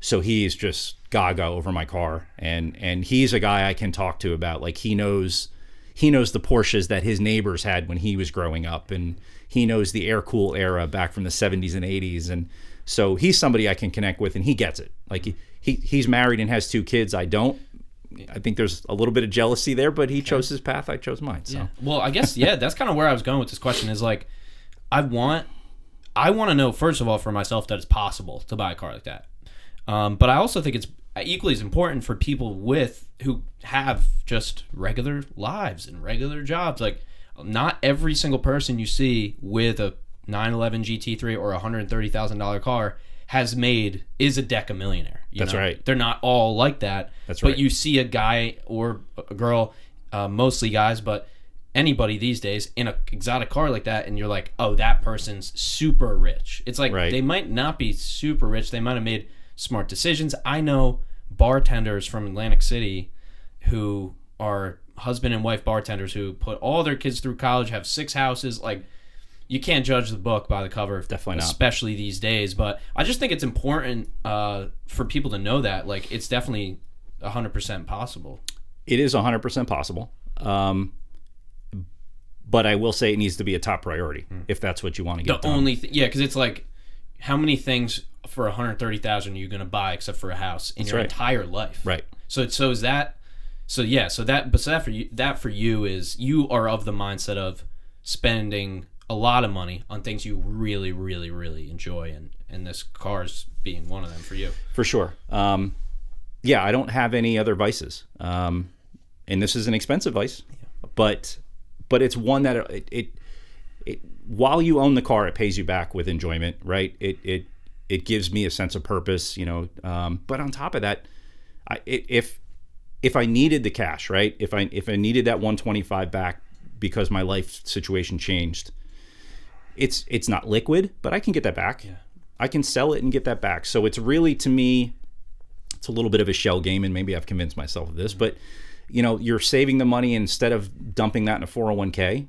So he's just gaga over my car, and he's a guy I can talk to about, like, he knows the Porsches that his neighbors had when he was growing up, and he knows the air-cooled era back from the 70s and 80s, and so he's somebody I can connect with, and he gets it. Like, he's married and has 2 kids. I don't. I think there's a little bit of jealousy there, but he chose his path. I chose mine. So. Yeah. Well, I guess, that's kind of where I was going with this question is, like, I want to know, first of all, for myself, that it's possible to buy a car like that. But I also think it's equally as important for people who have just regular lives and regular jobs. Like, not every single person you see with a 911 GT3 or a $130,000 car is a deca millionaire. That's right. They're not all like that. That's right. But you see a guy or a girl, mostly guys, but anybody these days in an exotic car like that, and you're like, oh, that person's super rich. It's like, They might not be super rich. They might have made smart decisions. I know bartenders from Atlantic City who are husband and wife bartenders who put all their kids through college, have 6 houses. Like, you can't judge the book by the cover, definitely not, especially these days. But I just think it's important for people to know that, like, it's definitely 100% possible. It is 100% possible. But I will say it needs to be a top priority if that's what you want to get done. Because it's like, how many things for $130,000 are you going to buy except for a house in your entire life? Right. So that for you is, you are of the mindset of spending a lot of money on things you really, really, really enjoy, and this car's being one of them for you. For sure. I don't have any other vices, and this is an expensive vice, but it's one that it while you own the car, it pays you back with enjoyment, right? It gives me a sense of purpose, but on top of that, if I needed the cash, right? If I needed that 125 back because my life situation changed, It's not liquid, but I can get that back. Yeah. I can sell it and get that back. So it's really, to me, it's a little bit of a shell game, and maybe I've convinced myself of this, but you're saving the money instead of dumping that in a 401k.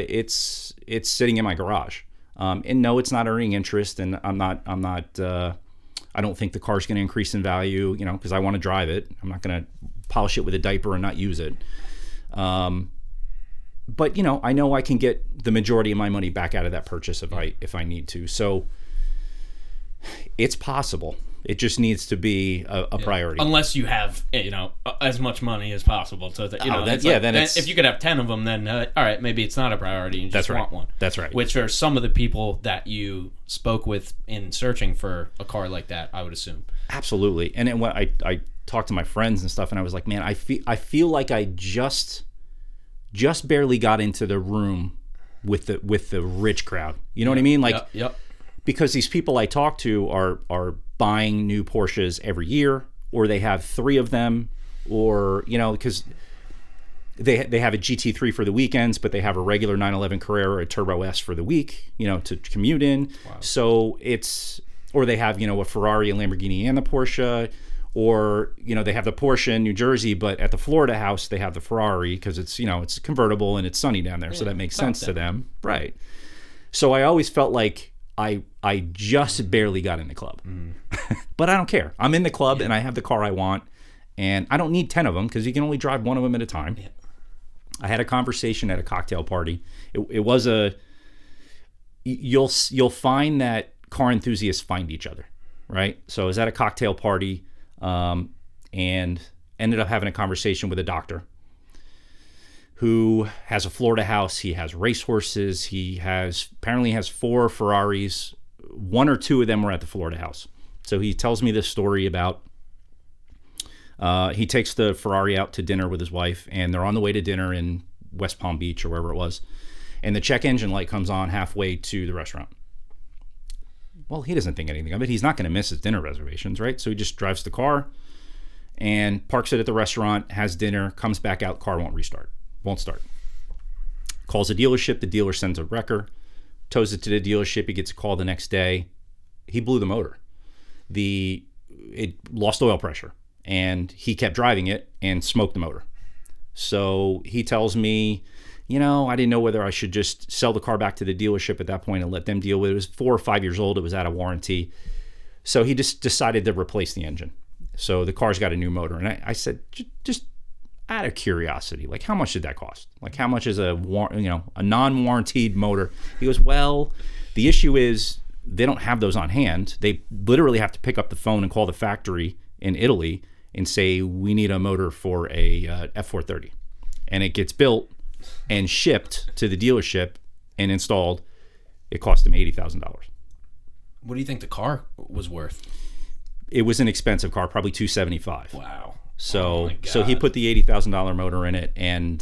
It's sitting in my garage. And no, it's not earning interest, and I don't think the car's going to increase in value, because I want to drive it. I'm not going to polish it with a diaper and not use it. But I know I can get the majority of my money back out of that purchase if I need to. So it's possible. It just needs to be a priority. Unless you have, as much money as possible. So that, then if you could have 10 of them, then all right, maybe it's not a priority. You just want one. That's right. Which are some of the people that you spoke with in searching for a car like that, I would assume. Absolutely. And then when I talked to my friends and stuff, and I was like, man, I feel like I just barely got into the room with the rich crowd. You know what I mean? Like, yep. Because these people I talk to are buying new Porsches every year, or they have 3 of them, or because they have a GT3 for the weekends, but they have a regular 911 Carrera, a Turbo S for the week, to commute in. Wow. So or they have a Ferrari, a Lamborghini, and the Porsche, or they have the Porsche in New Jersey, but at the Florida house they have the Ferrari because it's it's convertible and it's sunny down there, so that makes sense to them, right? So I always felt like I just barely got in the club. But I don't care. I'm in the club and I have the car I want, and I don't need 10 of them because you can only drive one of them at a time. Yeah. I had a conversation at a cocktail party. It was you'll find that car enthusiasts find each other, right? So I was at a cocktail party and ended up having a conversation with a doctor who has a Florida house. He has racehorses. He apparently has 4 Ferraris. 1 or 2 of them were at the Florida house. So he tells me this story about he takes the Ferrari out to dinner with his wife, and they're on the way to dinner in West Palm Beach or wherever it was, and the check engine light comes on halfway to the restaurant. Well, he doesn't think anything of it. He's not going to miss his dinner reservations, right? So he just drives the car and parks it at the restaurant, has dinner, comes back out, car won't start. Calls the dealership, the dealer sends a wrecker, tows it to the dealership, he gets a call the next day. He blew the motor. It lost oil pressure, and he kept driving it and smoked the motor. So he tells me, I didn't know whether I should just sell the car back to the dealership at that point and let them deal with it. It was 4 or 5 years old. It was out of warranty. So he just decided to replace the engine. So the car's got a new motor. And I said, just out of curiosity, like, how much did that cost? Like, how much is a non-warranted motor? He goes, well, the issue is they don't have those on hand. They literally have to pick up the phone and call the factory in Italy and say, we need a motor for a F430. And it gets built and shipped to the dealership and installed. It cost him $80,000. What do you think the car was worth? It was an expensive car, probably $275,000. Wow. So he put the $80,000 motor in it, and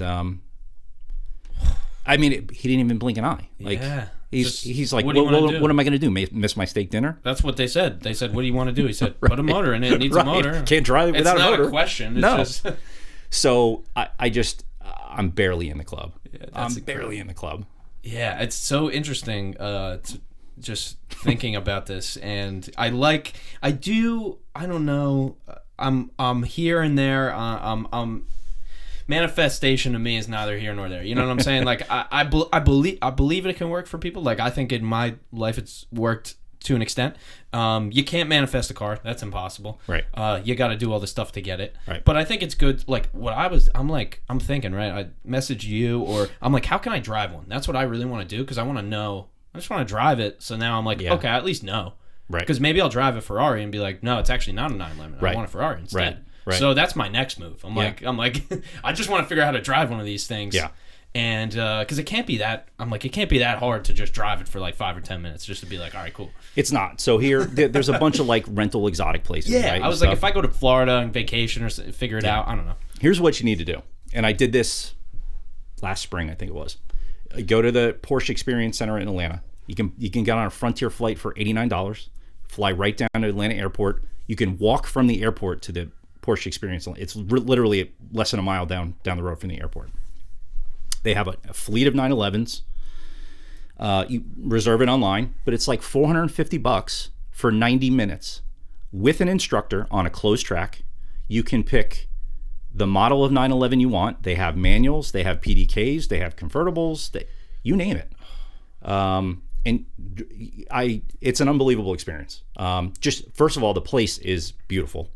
he didn't even blink an eye. Like, yeah. He's like, what am I going to do? Miss my steak dinner? That's what they said. They said, what do you want to do? He said, put a motor in it. It needs a motor. Can't drive without a motor. It's not a question. It's just... So I'm barely in the club. Yeah, I'm barely in the club. Yeah, it's so interesting just thinking about this. And I don't know, I'm here and there. Manifestation to me is neither here nor there. You know what I'm saying? Like, I believe it can work for people. Like, I think in my life it's worked to an extent. You can't manifest a car. That's impossible. Right. You got to do all the stuff to get it. Right. But I think it's good. Like, I'm thinking, right? I message you, or I'm like, how can I drive one? That's what I really want to do, because I want to know. I just want to drive it. So now I'm like, okay, I at least know. Right. Because maybe I'll drive a Ferrari and be like, no, it's actually not a 911. Right. I want a Ferrari instead. Right. Right. So that's my next move. I'm like, I just want to figure out how to drive one of these things. Yeah. And because it can't be that hard to just drive it for like 5 or 10 minutes just to be like, all right, cool. It's not. So here, there's a bunch of like rental exotic places. Yeah. Right, I was like, if I go to Florida on vacation or figure it out, I don't know. Here's what you need to do. And I did this last spring, I think it was. Go to the Porsche Experience Center in Atlanta. You can get on a Frontier flight for $89. Fly right down to Atlanta Airport. You can walk from the airport to the Porsche Experience. It's literally less than a mile down the road from the airport. They have a fleet of 911s. You reserve it online, but it's like $450 for 90 minutes with an instructor on a closed track. You can pick the model of 911 you want. They have manuals, they have PDKs, they have convertibles, you name it. It's an unbelievable experience. Just first of all, the place is beautiful.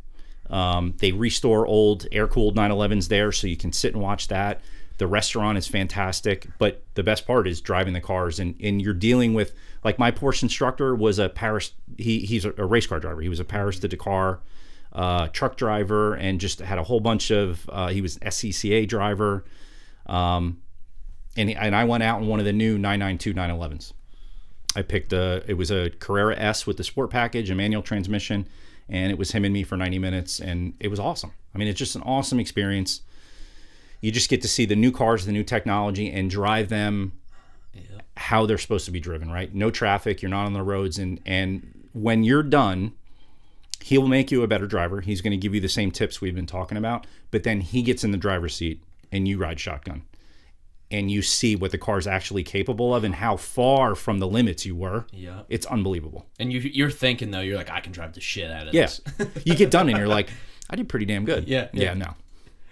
They restore old air-cooled 911s there, so you can sit and watch that. The restaurant is fantastic, but the best part is driving the cars, and you're dealing with, like, my Porsche instructor was a Paris. He's a race car driver. He was a Paris to Dakar truck driver, and just had a whole bunch of. He was an SCCA driver, and I went out in one of the new 992 911s. I picked it was a Carrera S with the sport package, a manual transmission, and it was him and me for 90 minutes, and it was awesome. I mean, it's just an awesome experience. You just get to see the new cars, the new technology, and drive them how they're supposed to be driven, right? No traffic, you're not on the roads, and when you're done, he will make you a better driver. He's going to give you the same tips we've been talking about, but then he gets in the driver's seat and you ride shotgun. And you see what the car's actually capable of and how far from the limits you were. Yeah. It's unbelievable. And you're thinking, though, you're like, I can drive the shit out of this. You get done and you're like, I did pretty damn good. Yeah. No.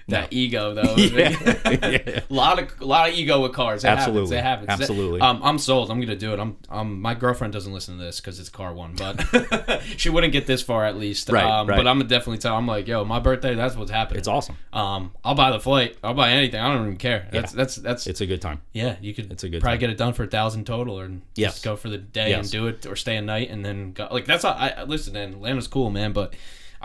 That ego, though. A lot of ego with cars. Absolutely. It happens. Absolutely. I'm sold. I'm gonna do it. My girlfriend doesn't listen to this because it's car one, but she wouldn't get this far at least. Right. But I'm gonna definitely tell. I'm like, yo, my birthday. That's what's happening. It's awesome. I'll buy the flight. I'll buy anything. I don't even care. That's. It's a good time. Yeah, you could. It's a good probably time. Get it done for $1,000 total, or just go for the day and do it, or stay a night and then go. Like that's. I listen. And Atlanta's cool, man, but.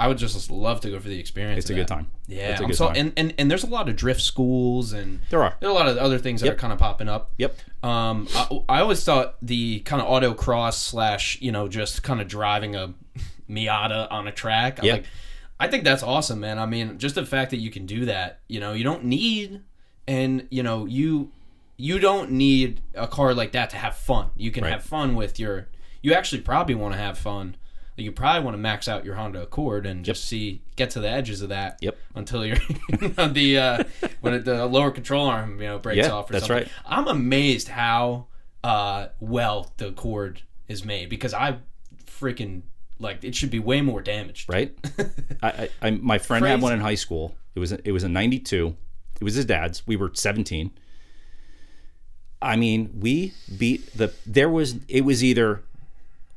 I would just love to go for the experience. It's a good time. Yeah, it's a good time. And there's a lot of drift schools, and there are a lot of other things that are kind of popping up. Yep. I always thought the kind of autocross / just kind of driving a Miata on a track. I think that's awesome, man. I mean, just the fact that you can do that. You don't need, and you don't need a car like that to have fun. You can have fun with you actually probably want to have fun. You probably want to max out your Honda Accord and just get to the edges of that until you're when the lower control arm breaks off. That's something. right. I'm amazed how well the Accord is made, because I freaking it should be way more damaged. Right. My friend had one in high school. It was a 92. It was his dad's. We were 17. I mean, we beat it was either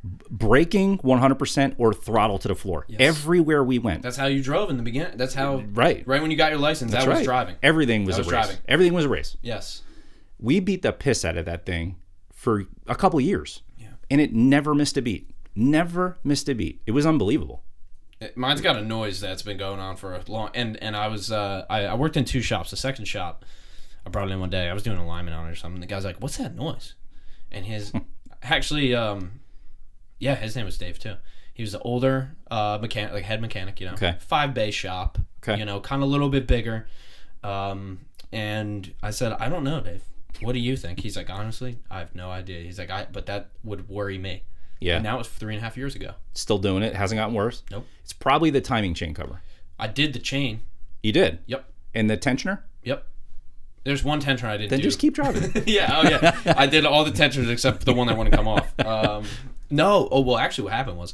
braking 100% or throttle to the floor. Yes. Everywhere we went. That's how you drove in the beginning. That's how right when you got your license. That was driving. Everything was a race. Driving. Everything was a race. Yes. We beat the piss out of that thing for a couple of years. Yeah. And it never missed a beat. Never missed a beat. It was unbelievable. Mine's got a noise that's been going on for a long, and I was I worked in two shops. The second shop, I brought it in one day. I was doing alignment on it or something. The guy's like, "What's that noise?" And his actually his name was Dave too. He was the older mechanic, head mechanic, Okay. 5-bay shop, okay. kind of a little bit bigger. And I said, I don't know, Dave. What do you think? He's like, honestly, I have no idea. He's like, but that would worry me. Yeah. And that was 3.5 years ago. Still doing it. Hasn't gotten worse. Nope. It's probably the timing chain cover. I did the chain. You did? Yep. And the tensioner? Yep. There's one tensioner I didn't do. Then just keep driving. Yeah. I did all the tensioners except the one that wouldn't come off. No. Oh, well, actually what happened was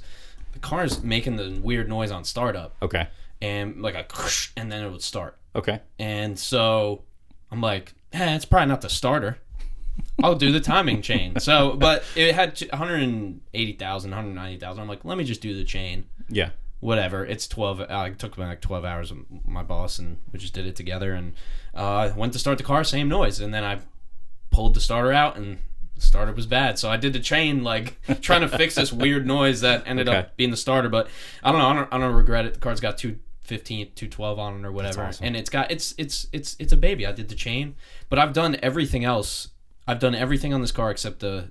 the car's making the weird noise on startup. Okay. And like and then it would start. Okay. And so I'm like, it's probably not the starter. I'll do the timing chain. So, but it had 180,000, 190,000. I'm like, let me just do the chain. Yeah. Whatever. It's 12. It took me like 12 hours with my boss, and we just did it together. And went to start the car, same noise. And then I pulled the starter out, and the starter was bad. So I did the chain, trying to fix this weird noise that ended up being the starter. But I don't know. I don't regret it. The car's got 215, 212 on it or whatever. That's awesome. And it's got it's a baby. I did the chain, but I've done everything else. I've done everything on this car except the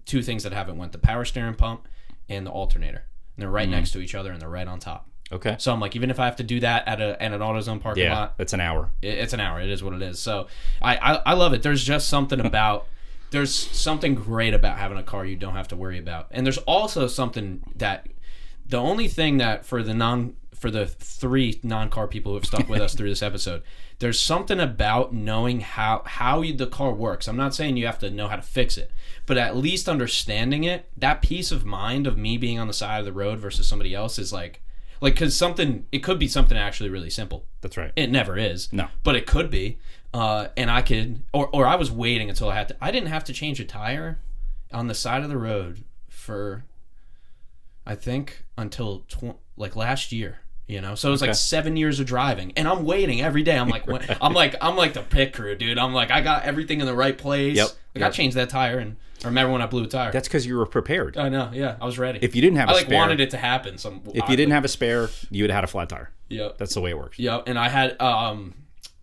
two things that haven't went: the power steering pump and the alternator. And they're right next to each other, and they're right on top. Okay. So I'm like, even if I have to do that at an AutoZone parking lot, that's an hour. It's an hour. It is what it is. So I love it. There's just something about there's something great about having a car you don't have to worry about. And there's also something that the only thing that for the for the 3 non-car people who have stuck with us through this episode. There's something about knowing how the car works. I'm not saying you have to know how to fix it, but at least understanding it, that peace of mind of me being on the side of the road versus somebody else is like because it could be something actually really simple. That's right. It never is. No. But it could be. And I could, or I was waiting until I didn't have to change a tire on the side of the road for, I think, until last year. So it was like 7 years of driving, and I'm waiting every day. I'm like, I'm like the pit crew, dude. I'm like, I got everything in the right place. Yep. I changed that tire, and I remember when I blew a tire. That's because you were prepared. I know, yeah, I was ready. If you didn't have a spare, wanted it to happen. If you didn't have a spare, you would have had a flat tire. Yep. That's the way it works. Yep, and I had,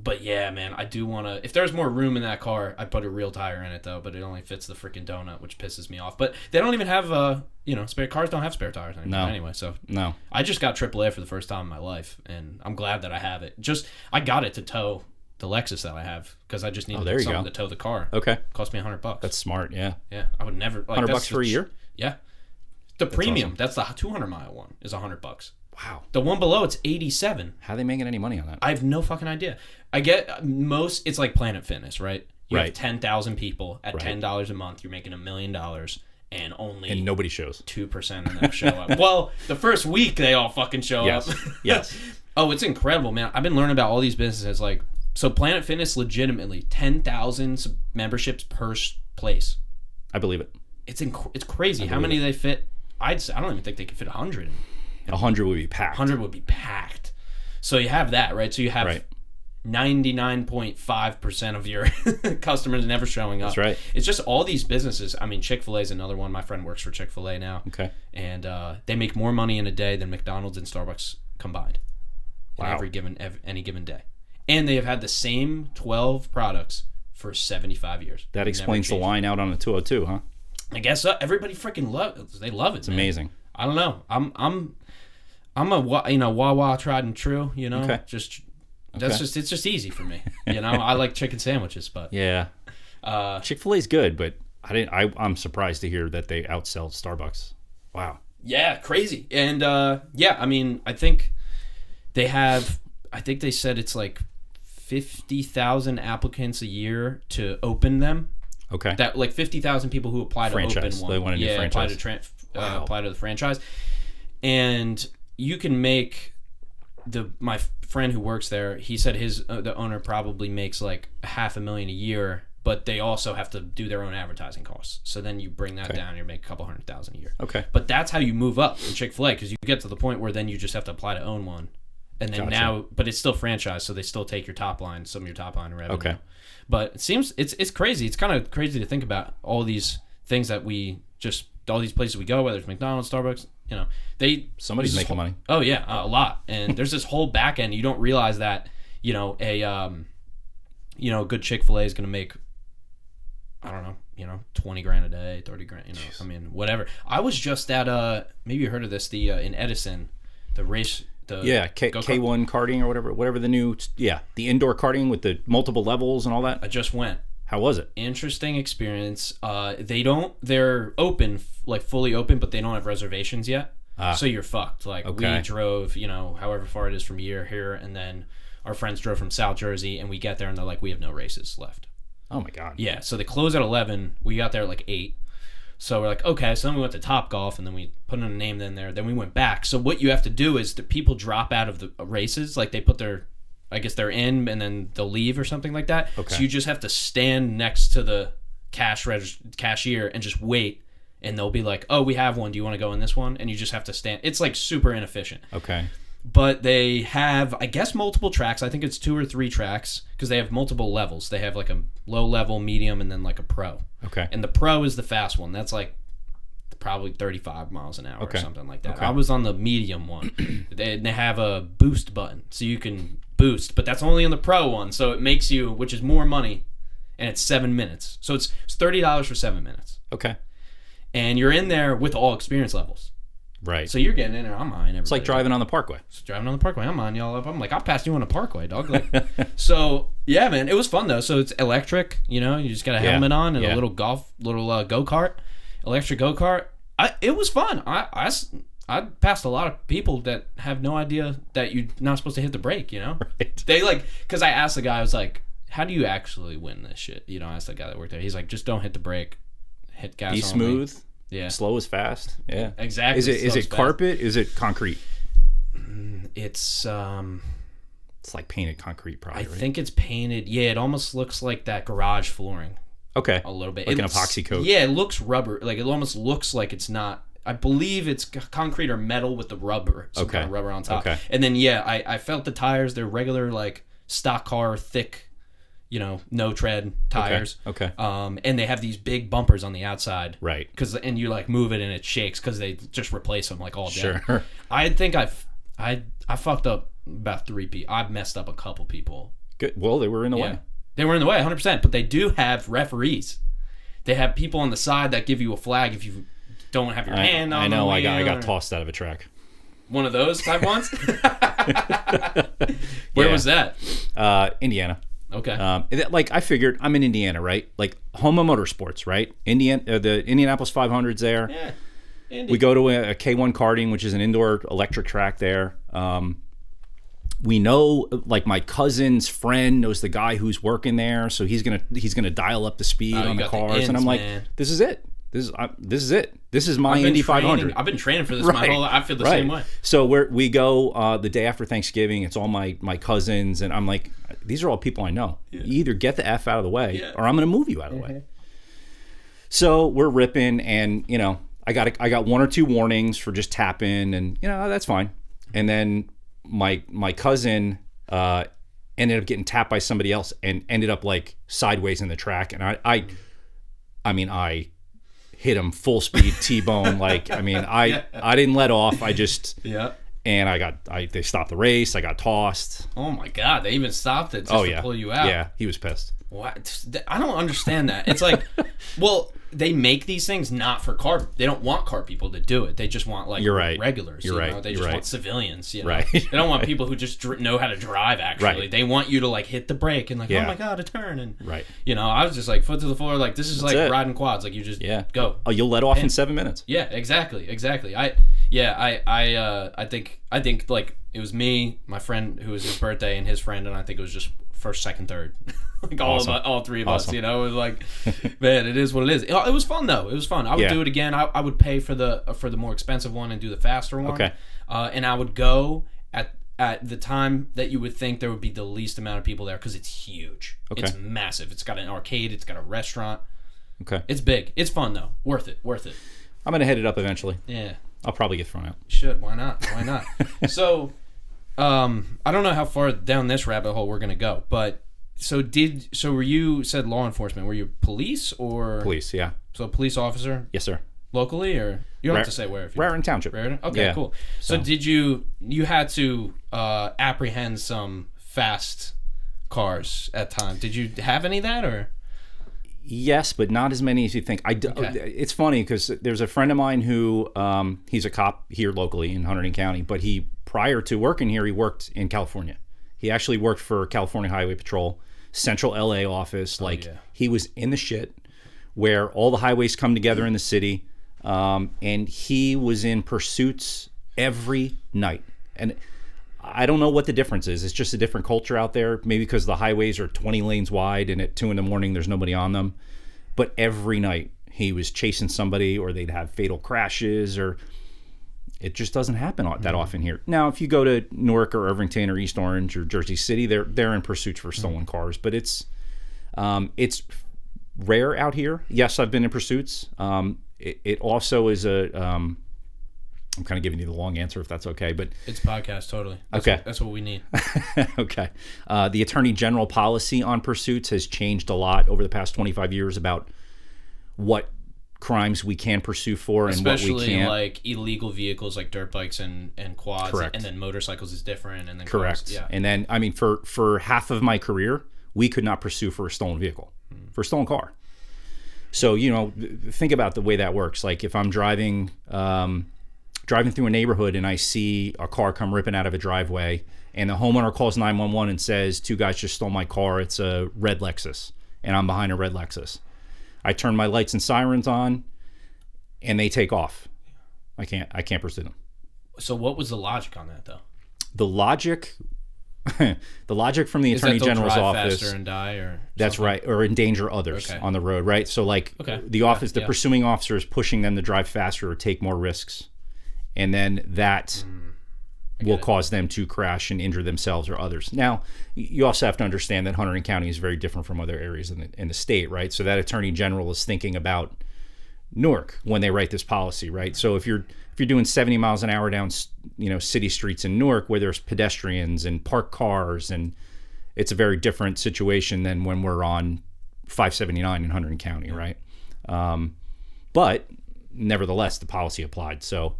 but yeah, man, I do want to, if there's more room in that car, I'd put a real tire in it, though, but it only fits the freaking donut, which pisses me off. But they don't even have, spare cars don't have spare tires anymore anyway, so. No. I just got AAA for the first time in my life, and I'm glad that I have it. I got it to tow the Lexus that I have, because I just needed something to tow the car. Okay. It cost me $100. That's smart, yeah. Yeah, I would never. $100 for a year? Yeah. The premium, that's the 200-mile one, is $100. Wow. The one below, it's $87. How are they making any money on that? I have no fucking idea. I get it's like Planet Fitness, right? You have 10,000 people at $10 a month. You're making $1 million, and nobody shows. 2% of them show up. Well, the first week they all fucking show up. Yes. Oh, it's incredible, man. I've been learning about all these businesses. So Planet Fitness, legitimately 10,000 memberships per place. I believe it. It's crazy. How many do they fit? I don't even think they could fit 100. 100 would be packed. 100 would be packed. So you have that, right? So you have 99.5% of your customers never showing up. That's right. It's just all these businesses. I mean, Chick-fil-A is another one. My friend works for Chick-fil-A now. Okay. And they make more money in a day than McDonald's and Starbucks combined. Wow. Any given day. And they have had the same 12 products for 75 years. That explains the line out on the 202, huh? I guess so. Everybody freaking loves it. They love it. It's amazing. I don't know. I'm a Wawa tried and true. Okay. It's just easy for me. I like chicken sandwiches, but yeah. Chick-fil-A's good, but I'm surprised to hear that they outsell Starbucks. Wow. Yeah, crazy. And I mean, I think they said it's like 50,000 applicants a year to open them. Okay. That 50,000 people who apply to open one. They want a new franchise. Apply to the franchise. And you can make my friend who works there, he said the owner probably makes like $500,000 a year, but they also have to do their own advertising costs. So then you bring that down, you make a couple $100,000 a year. Okay. But that's how you move up in Chick-fil-A, because you get to the point where then you just have to apply to own one. And then but it's still franchise, so they still take some of your top line revenue. Okay. But it seems it's crazy. It's kind of crazy to think about all these things that all these places we go, whether it's McDonald's, Starbucks, somebody's making money. Oh yeah, a lot. And there's this whole back end. You don't realize that a good Chick-fil-A is going to make, I don't know, $20,000 a day, $30,000. I mean, whatever. I was just at maybe you heard of this, the in Edison, the race. K1 karting or whatever the new, the indoor karting with the multiple levels and all that. I just went. How was it? Interesting experience. They're open, fully open, but they don't have reservations yet. So you're fucked. We drove, however far it is from here, and then our friends drove from South Jersey, and we get there and they're like, we have no races left. Oh my God. Yeah. So they close at 11. We got there at 8. So we're like, okay. So then we went to Top Golf, and then we put in a name in there. Then we went back. So what you have to do is the people drop out of the races. They put I guess they're in, and then they'll leave or something like that. Okay. So you just have to stand next to the cashier and just wait. And they'll be like, oh, we have one. Do you want to go in this one? And you just have to stand. It's super inefficient. Okay. But they have, I guess, multiple tracks. I think it's 2 or 3 tracks because they have multiple levels. They have a low level, medium, and then a pro. Okay. And the pro is the fast one. That's probably 35 miles an hour or something like that. Okay. I was on the medium one. they have a boost button, so you can boost, but that's only on the pro one. So it makes you, which is more money, and it's 7 minutes. So it's $30 for 7 minutes. Okay. And you're in there with all experience levels. Right. So you're getting in there. I'm on everybody. It's like driving on the Parkway. It's driving on the Parkway. I'm on y'all up. I'm like, I'll pass you on the Parkway, dog. So yeah, man, it was fun though. So it's electric. You just got a helmet on and a little go-kart, electric go-kart. It was fun. I I passed a lot of people that have no idea that you're not supposed to hit the brake, you know? Right. They because I asked the guy, I was like, how do you actually win this shit? You know, I asked the guy that worked there. He's like, just don't hit the brake. Hit gas Be smooth. Yeah. Slow is fast. Yeah. Exactly. Is it carpet? Is it concrete? It's It's like painted concrete, probably. I think it's painted. Yeah, it almost looks like that garage flooring. Okay. A little bit. Like an epoxy coat. Yeah, it looks rubber. Like, it almost looks like it's not. I believe it's concrete or metal with the rubber. Some kind of rubber on top. Okay. And then, yeah, I felt the tires. They're regular, like, stock car, thick, you know, no tread tires. Okay. And they have these big bumpers on the outside. Right. And you, like, move it and it shakes because they just replace them, like, all day. Sure. I think I fucked up about 3 people. I've messed up a couple people. Good. Well, they were in the way. They were in the way, 100%. But they do have referees. They have people on the side that give you a flag if you don't have your hand on. I know. I got tossed out of a track. One of those type ones. Where was that? Indiana. Okay. Like I figured, I'm in Indiana, right? Like home of motorsports, right? The Indianapolis 500's there. Yeah. Indy. We go to a K1 karting, which is an indoor electric track there. We know, like, my cousin's friend knows the guy who's working there, so he's gonna dial up the speed on the cars, and I'm like, this is it. This is it. This is my Indy 500. I've been training for this my whole life. I feel the same way. So we go the day after Thanksgiving. It's all my cousins, and I'm like, these are all people I know. Yeah. You either get the F out of the way, or I'm gonna move you out of the way. So we're ripping, and you know, I got 1 or 2 warnings for just tapping, and you know, that's fine. And then my cousin ended up getting tapped by somebody else and ended up like sideways in the track, and I hit him full speed T-bone. Like, I mean, I didn't let off. I just and they stopped the race. I got tossed. Oh my God, they even stopped it just to pull you out. Yeah, he was pissed. What? I don't understand that. It's like, well, they make these things not for car. They don't want car people to do it. They just want like regulars. You're right. Know? They just want civilians. You know? Right. They don't want people who just know how to drive. Actually, they want you to like hit the brake and like, oh my God, a turn and You know, I was just like foot to the floor. Like this is like riding quads. Like you just go. Oh, you'll let off in 7 minutes. Yeah, exactly. I think like it was me, my friend who was his birthday, and his friend, and I think it was just first, second, third. Like all 3 of us, you know. It was like, man, it is what it is. It was fun though. It was fun. I would do it again. I would pay for the more expensive one and do the faster one. Okay. And I would go at the time that you would think there would be the least amount of people there because it's huge. Okay. It's massive. It's got an arcade. It's got a restaurant. Okay. It's big. It's fun though. Worth it. I'm gonna head it up eventually. Yeah. I'll probably get thrown out. You should. Why not? So, I don't know how far down this rabbit hole we're gonna go, but so were you said law enforcement? Were you police or police? Yeah. So police officer? Yes, sir. Locally, or you don't have to say where? If you Raritan Township. Raritan? Okay, yeah. Cool. So did you had to apprehend some fast cars at times? Did you have any of that or? Yes, but not as many as you think. It's funny because there's a friend of mine who he's a cop here locally in Hunterdon County, but prior to working here, he worked in California. He actually worked for California Highway Patrol, Central LA office. He was in the shit where all the highways come together in the city, and he was in pursuits every night. And I don't know what the difference is. It's just a different culture out there. Maybe because the highways are 20 lanes wide and at 2 a.m. there's nobody on them. But every night he was chasing somebody, or they'd have fatal crashes, or it just doesn't happen that often here. Now, if you go to Newark or Irvington or East Orange or Jersey City, they're in pursuits for stolen cars. But it's rare out here. Yes, I've been in pursuits. It also is I'm kind of giving you the long answer, if that's okay, but it's podcast totally. That's what we need. Okay. The Attorney General policy on pursuits has changed a lot over the past 25 years about what crimes we can pursue for and what we can't. Especially like illegal vehicles like dirt bikes and quads. Correct. And then motorcycles is different. And then correct. Cars, yeah. And then, I mean, for half of my career, we could not pursue for a stolen vehicle, for a stolen car. So, you know, think about the way that works. Like if I'm driving through a neighborhood and I see a car come ripping out of a driveway, and the homeowner calls 911 and says, 2 guys just stole my car. It's a red Lexus, and I'm behind a red Lexus. I turn my lights and sirens on, and they take off. I can't pursue them. So what was the logic on that, though? The logic, the logic from the Attorney General's office. Faster and die, or that's something? right, or endanger others on the road, right? So like the office, the pursuing officer is pushing them to drive faster or take more risks, and then that will cause them to crash and injure themselves or others. Now, you also have to understand that Hunterdon County is very different from other areas in the state, right? So that Attorney General is thinking about Newark when they write this policy, right? So if you're doing 70 miles an hour down, city streets in Newark where there's pedestrians and parked cars, and it's a very different situation than when we're on 579 in Hunterdon County, right? But nevertheless, the policy applied. So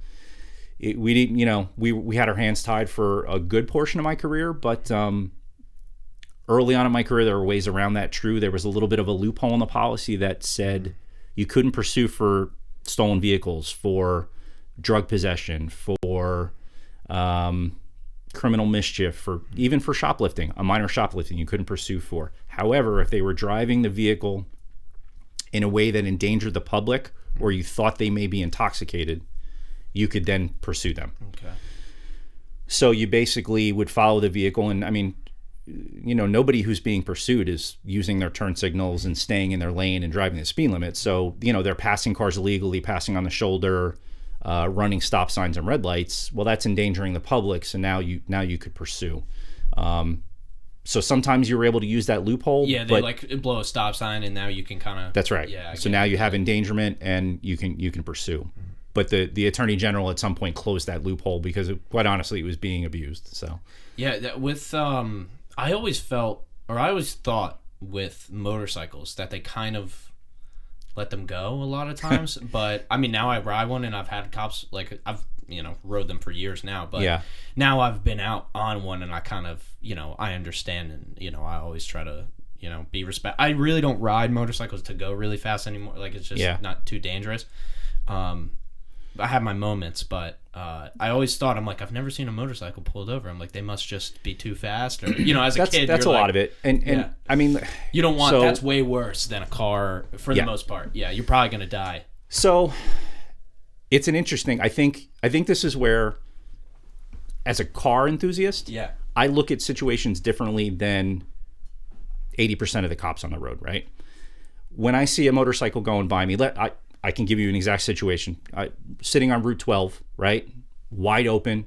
we didn't, we had our hands tied for a good portion of my career, but early on in my career, there were ways around that. True, there was a little bit of a loophole in the policy that said you couldn't pursue for stolen vehicles, for drug possession, for criminal mischief, even for shoplifting, a minor shoplifting you couldn't pursue for. However, if they were driving the vehicle in a way that endangered the public or you thought they may be intoxicated, you could then pursue them. Okay. So you basically would follow the vehicle, and I mean, nobody who's being pursued is using their turn signals and staying in their lane and driving the speed limit. So, they're passing cars illegally, passing on the shoulder, running stop signs and red lights. Well, that's endangering the public. So now you could pursue. So sometimes you were able to use that loophole. Yeah, they blow a stop sign, and now you can kind of. That's right. Yeah. So now you have endangerment, and you can pursue. Mm-hmm. But the Attorney General at some point closed that loophole because, quite honestly, it was being abused. So. Yeah, I always thought with motorcycles that they kind of let them go a lot of times. But I mean, now I ride one, and I've had cops, like, I've rode them for years now. But now I've been out on one, and I kind of, I understand, and I always try to be respect. I really don't ride motorcycles to go really fast anymore. Like, it's just not too dangerous. I have my moments, but I always thought, I'm like, I've never seen a motorcycle pulled over. I'm like, they must just be too fast, or as a kid, that's a lot of it, and I mean, you don't want that's way worse than a car for the most part. Yeah, you're probably gonna die. So it's an interesting. I think this is where, as a car enthusiast, I look at situations differently than 80% of the cops on the road. Right? When I see a motorcycle going by me, I can give you an exact situation. Sitting on Route 12, right, wide open,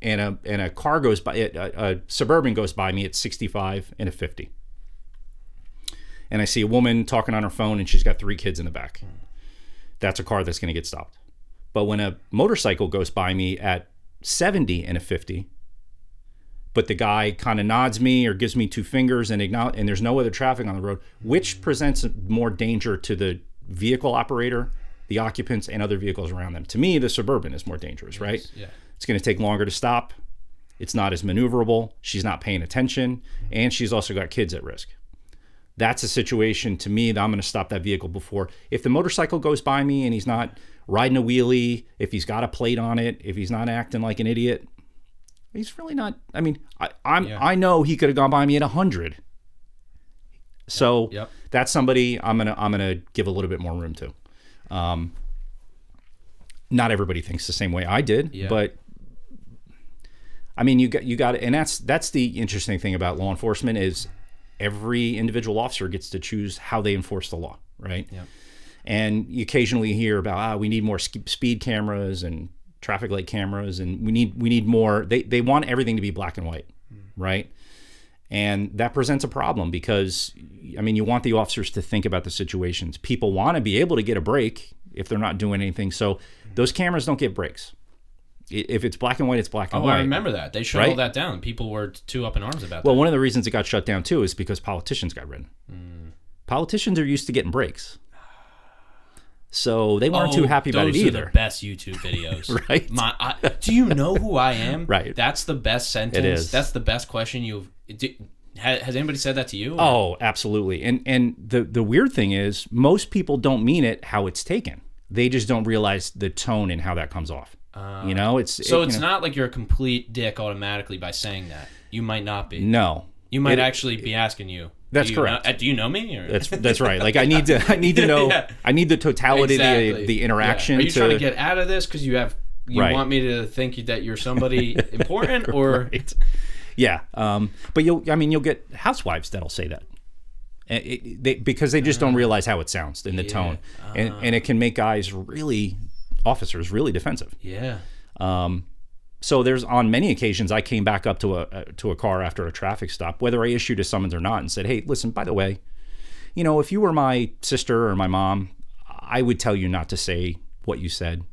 and a car goes by, a Suburban goes by me at 65 and a 50. And I see a woman talking on her phone, and she's got 3 kids in the back. That's a car that's going to get stopped. But when a motorcycle goes by me at 70 and a 50, but the guy kind of nods me or gives me 2 fingers and there's no other traffic on the road, which presents more danger to the vehicle operator, the occupants, and other vehicles around them. To me, the Suburban is more dangerous, right? Yeah. It's going to take longer to stop. It's not as maneuverable. She's not paying attention, and she's also got kids at risk. That's a situation, to me, that I'm going to stop that vehicle before. If the motorcycle goes by me and he's not riding a wheelie, if he's got a plate on it, if he's not acting like an idiot, he's really not. I mean, I know he could have gone by me at 100. So that's somebody I'm gonna give a little bit more room to. Not everybody thinks the same way I did, but I mean, you got it, and that's the interesting thing about law enforcement is every individual officer gets to choose how they enforce the law, right? Yeah. And you occasionally hear about we need more speed cameras and traffic light cameras, and we need more. They want everything to be black and white, right? And that presents a problem because, I mean, you want the officers to think about the situations. People want to be able to get a break if they're not doing anything. So those cameras don't get breaks. If it's black and white, it's black and white. I remember that. They shut all that down. People were too up in arms about that. Well, one of the reasons it got shut down, too, is because politicians got rid. Politicians are used to getting breaks. So they weren't too happy about it either. Those are the best YouTube videos. Right? Do you know who I am? Right. That's the best sentence. It is. That's the best question has anybody said that to you? Oh, absolutely. And the weird thing is most people don't mean it how it's taken. They just don't realize the tone and how that comes off. It's not like you're a complete dick automatically by saying that. You might not be. No. You might actually be asking you. That's correct. Do you know me? Or? That's right. Like I need to know. I need the totality of the interaction. Are you trying to get out of this because you have You Right. want me to think that you're somebody important, or Right. Yeah. But you'll get housewives that'll say that. Because they just don't realize how it sounds in the tone. And it can make guys officers really defensive. Yeah. So there's on many occasions I came back up to a car after a traffic stop, whether I issued a summons or not, and said, "Hey, listen, by the way, if you were my sister or my mom, I would tell you not to say what you said.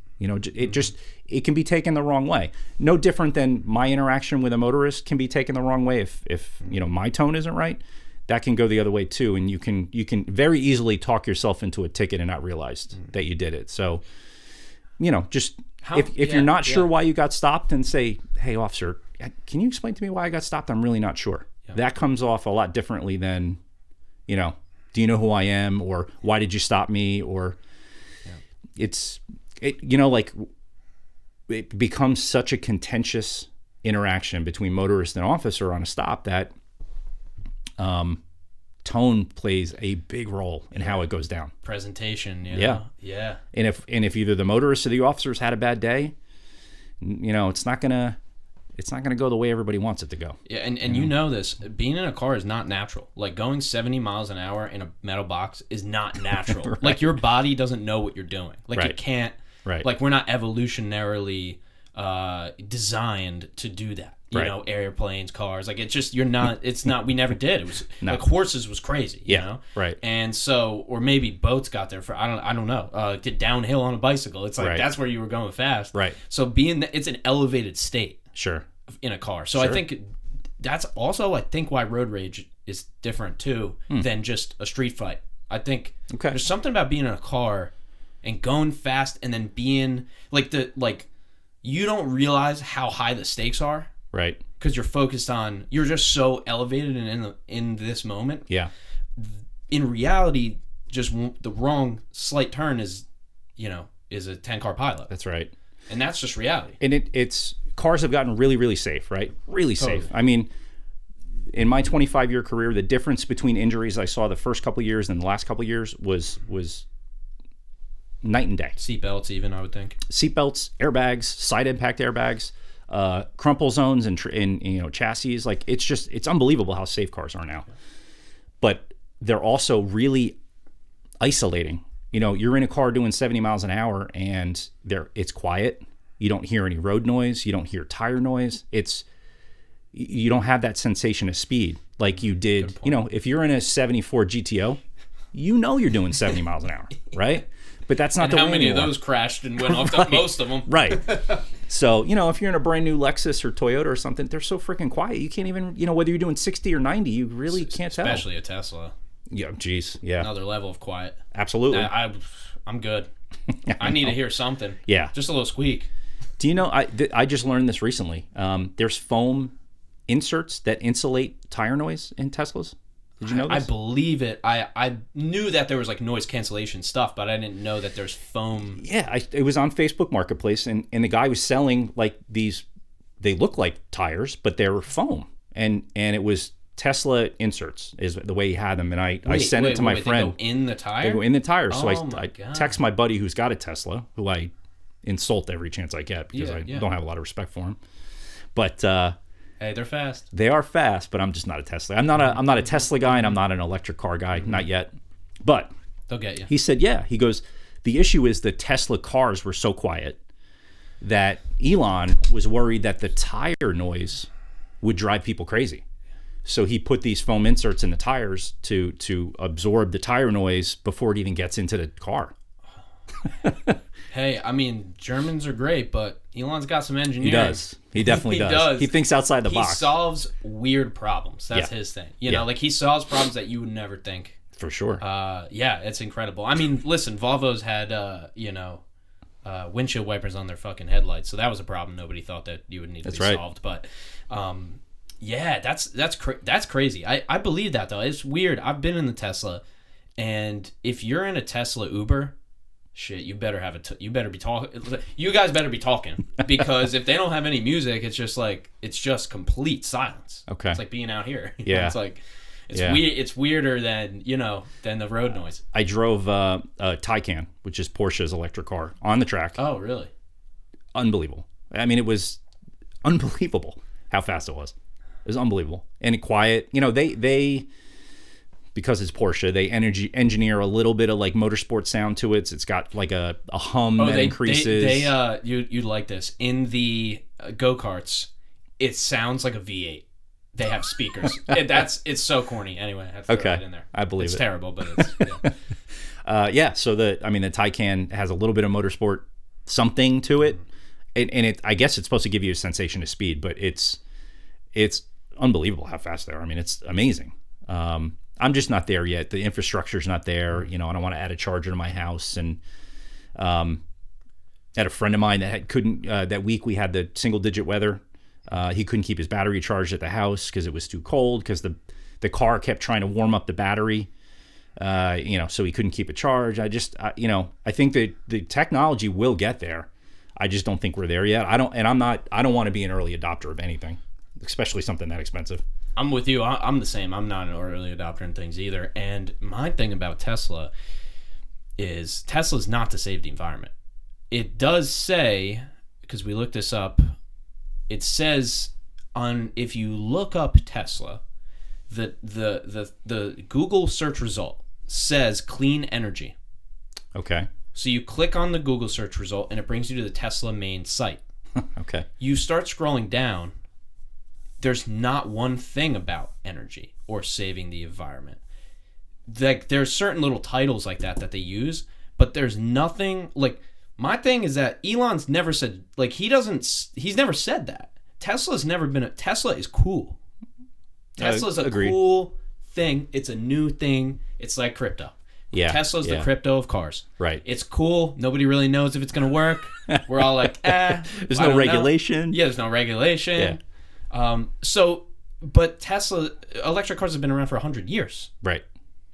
It can be taken the wrong way. No different than my interaction with a motorist can be taken the wrong way if my tone isn't right. That can go the other way too, and you can very easily talk yourself into a ticket and not realize that you did it. So, if you're not sure why you got stopped, and say, "Hey, officer, can you explain to me why I got stopped? I'm really not sure." Yeah. That comes off a lot differently than, "Do you know who I am?" or "Why did you stop me?" or it becomes such a contentious interaction between motorist and officer on a stop that tone plays a big role in how it goes down. Presentation, yeah. And if either the motorist or the officers had a bad day, it's not gonna go the way everybody wants it to go. Yeah, and this, being in a car is not natural. Like going 70 miles an hour in a metal box is not natural. Right. Like your body doesn't know what you're doing. Like it can't. Right. Like we're not evolutionarily designed to do that. Airplanes, cars. Like it's just it's not. We never did. It was like horses was crazy. Right. And so, or maybe boats got there for I don't know. Get downhill on a bicycle. It's like that's where you were going fast. Right. So it's an elevated state. Sure. In a car. So I think that's also why road rage is different too than just a street fight. I think there's something about being in a car and going fast and then being you don't realize how high the stakes are. Right. Because you're just so elevated and in this moment. Yeah. In reality, just the wrong slight turn is a 10-car pileup. That's right. And that's just reality. And it's cars have gotten really, really safe, right? Really safe. I mean, in my 25-year career, the difference between injuries I saw the first couple of years and the last couple of years was night and day. Seatbelts, even, I would think. Seatbelts, airbags, side impact airbags, crumple zones in chassis. Like it's unbelievable how safe cars are now. But they're also really isolating. You're in a car doing 70 miles an hour and it's quiet. You don't hear any road noise. You don't hear tire noise. You don't have that sensation of speed like you did. If you're in a 74 GTO, you're doing 70 miles an hour, right? But that's not the way how many anymore. of those crashed and went off? Most of them. Right. So, if you're in a brand new Lexus or Toyota or something, they're so freaking quiet. You can't even, whether you're doing 60 or 90, you really can't tell. Especially a Tesla. Yeah, geez. Yeah. Another level of quiet. Absolutely. I'm good. I need to hear something. Yeah. Just a little squeak. Do you know, I just learned this recently. There's foam inserts that insulate tire noise in Teslas. Did you know this? I believe it. I knew that there was noise cancellation stuff, but I didn't know that there's foam. Yeah, it was on Facebook Marketplace, and the guy was selling these. They look like tires, but they're foam, and it was Tesla inserts is the way he had them, and I sent it to my friend. They go in the tire. They go in the tire. So I God. text my buddy who's got a Tesla, who I insult every chance I get because I don't have a lot of respect for him, but. Hey, they're fast. They are fast, but I'm just not a Tesla. I'm not a Tesla guy, and I'm not an electric car guy, not yet. But they'll get you. He said, yeah. He goes, the issue is the Tesla cars were so quiet that Elon was worried that the tire noise would drive people crazy. So he put these foam inserts in the tires to absorb the tire noise before it even gets into the car. Hey, I mean, Germans are great, but Elon's got some engineering. He does. He definitely does. He thinks outside the box. He solves weird problems. That's his thing. He solves problems that you would never think. For sure. It's incredible. I mean, listen, Volvo's had, windshield wipers on their fucking headlights, so that was a problem nobody thought that you would need to be solved. But, that's crazy. I believe that, though. It's weird. I've been in the Tesla, and if you're in a Tesla Uber... Shit, you better have you better be talking. You guys better be talking, because if they don't have any music, it's just complete silence. Okay, it's like being out here. Yeah, it's weird. It's weirder than the road noise. I drove a Taycan, which is Porsche's electric car, on the track. Oh, really? unbelievable. I mean, it was unbelievable how fast it was. It was unbelievable. And quiet. You know, they because it's Porsche, they engineer a little bit of like motorsport sound to it. So it's got like a hum that increases. You'd like this. In the go-karts, it sounds like a V8. They have speakers. It's so corny. Anyway, I have to throw it in there. I believe it's it. Terrible, but it's So the Taycan has a little bit of motorsport something to it, and it I guess it's supposed to give you a sensation of speed, but it's unbelievable how fast they are. I mean, it's amazing. I'm just not there yet. The infrastructure's not there. You know, I don't want to add a charger to my house. And had a friend of mine that couldn't. That week we had the single-digit weather. He couldn't keep his battery charged at the house because it was too cold. Because the car kept trying to warm up the battery. So he couldn't keep it charged. I think that the technology will get there. I just don't think we're there yet. I don't want to be an early adopter of anything, especially something that expensive. I'm with you. I'm the same. I'm not an early adopter in things either. And my thing about Tesla is Tesla's not to save the environment. It does say, because we looked this up, it says if you look up Tesla, the Google search result says clean energy. Okay. So you click on the Google search result and it brings you to the Tesla main site. Okay. You start scrolling down. There's not one thing about energy or saving the environment. Like there's certain little titles like that they use, but there's nothing. Like my thing is that Elon's never said, like he's never said that. Tesla's never been Tesla is cool. Tesla's a cool thing. It's a new thing. It's like crypto. Yeah. Tesla's the crypto of cars. Right. It's cool. Nobody really knows if it's going to work. We're all like, There's no regulation. Yeah, there's no regulation. Yeah. But Tesla electric cars have been around for 100 years. Right.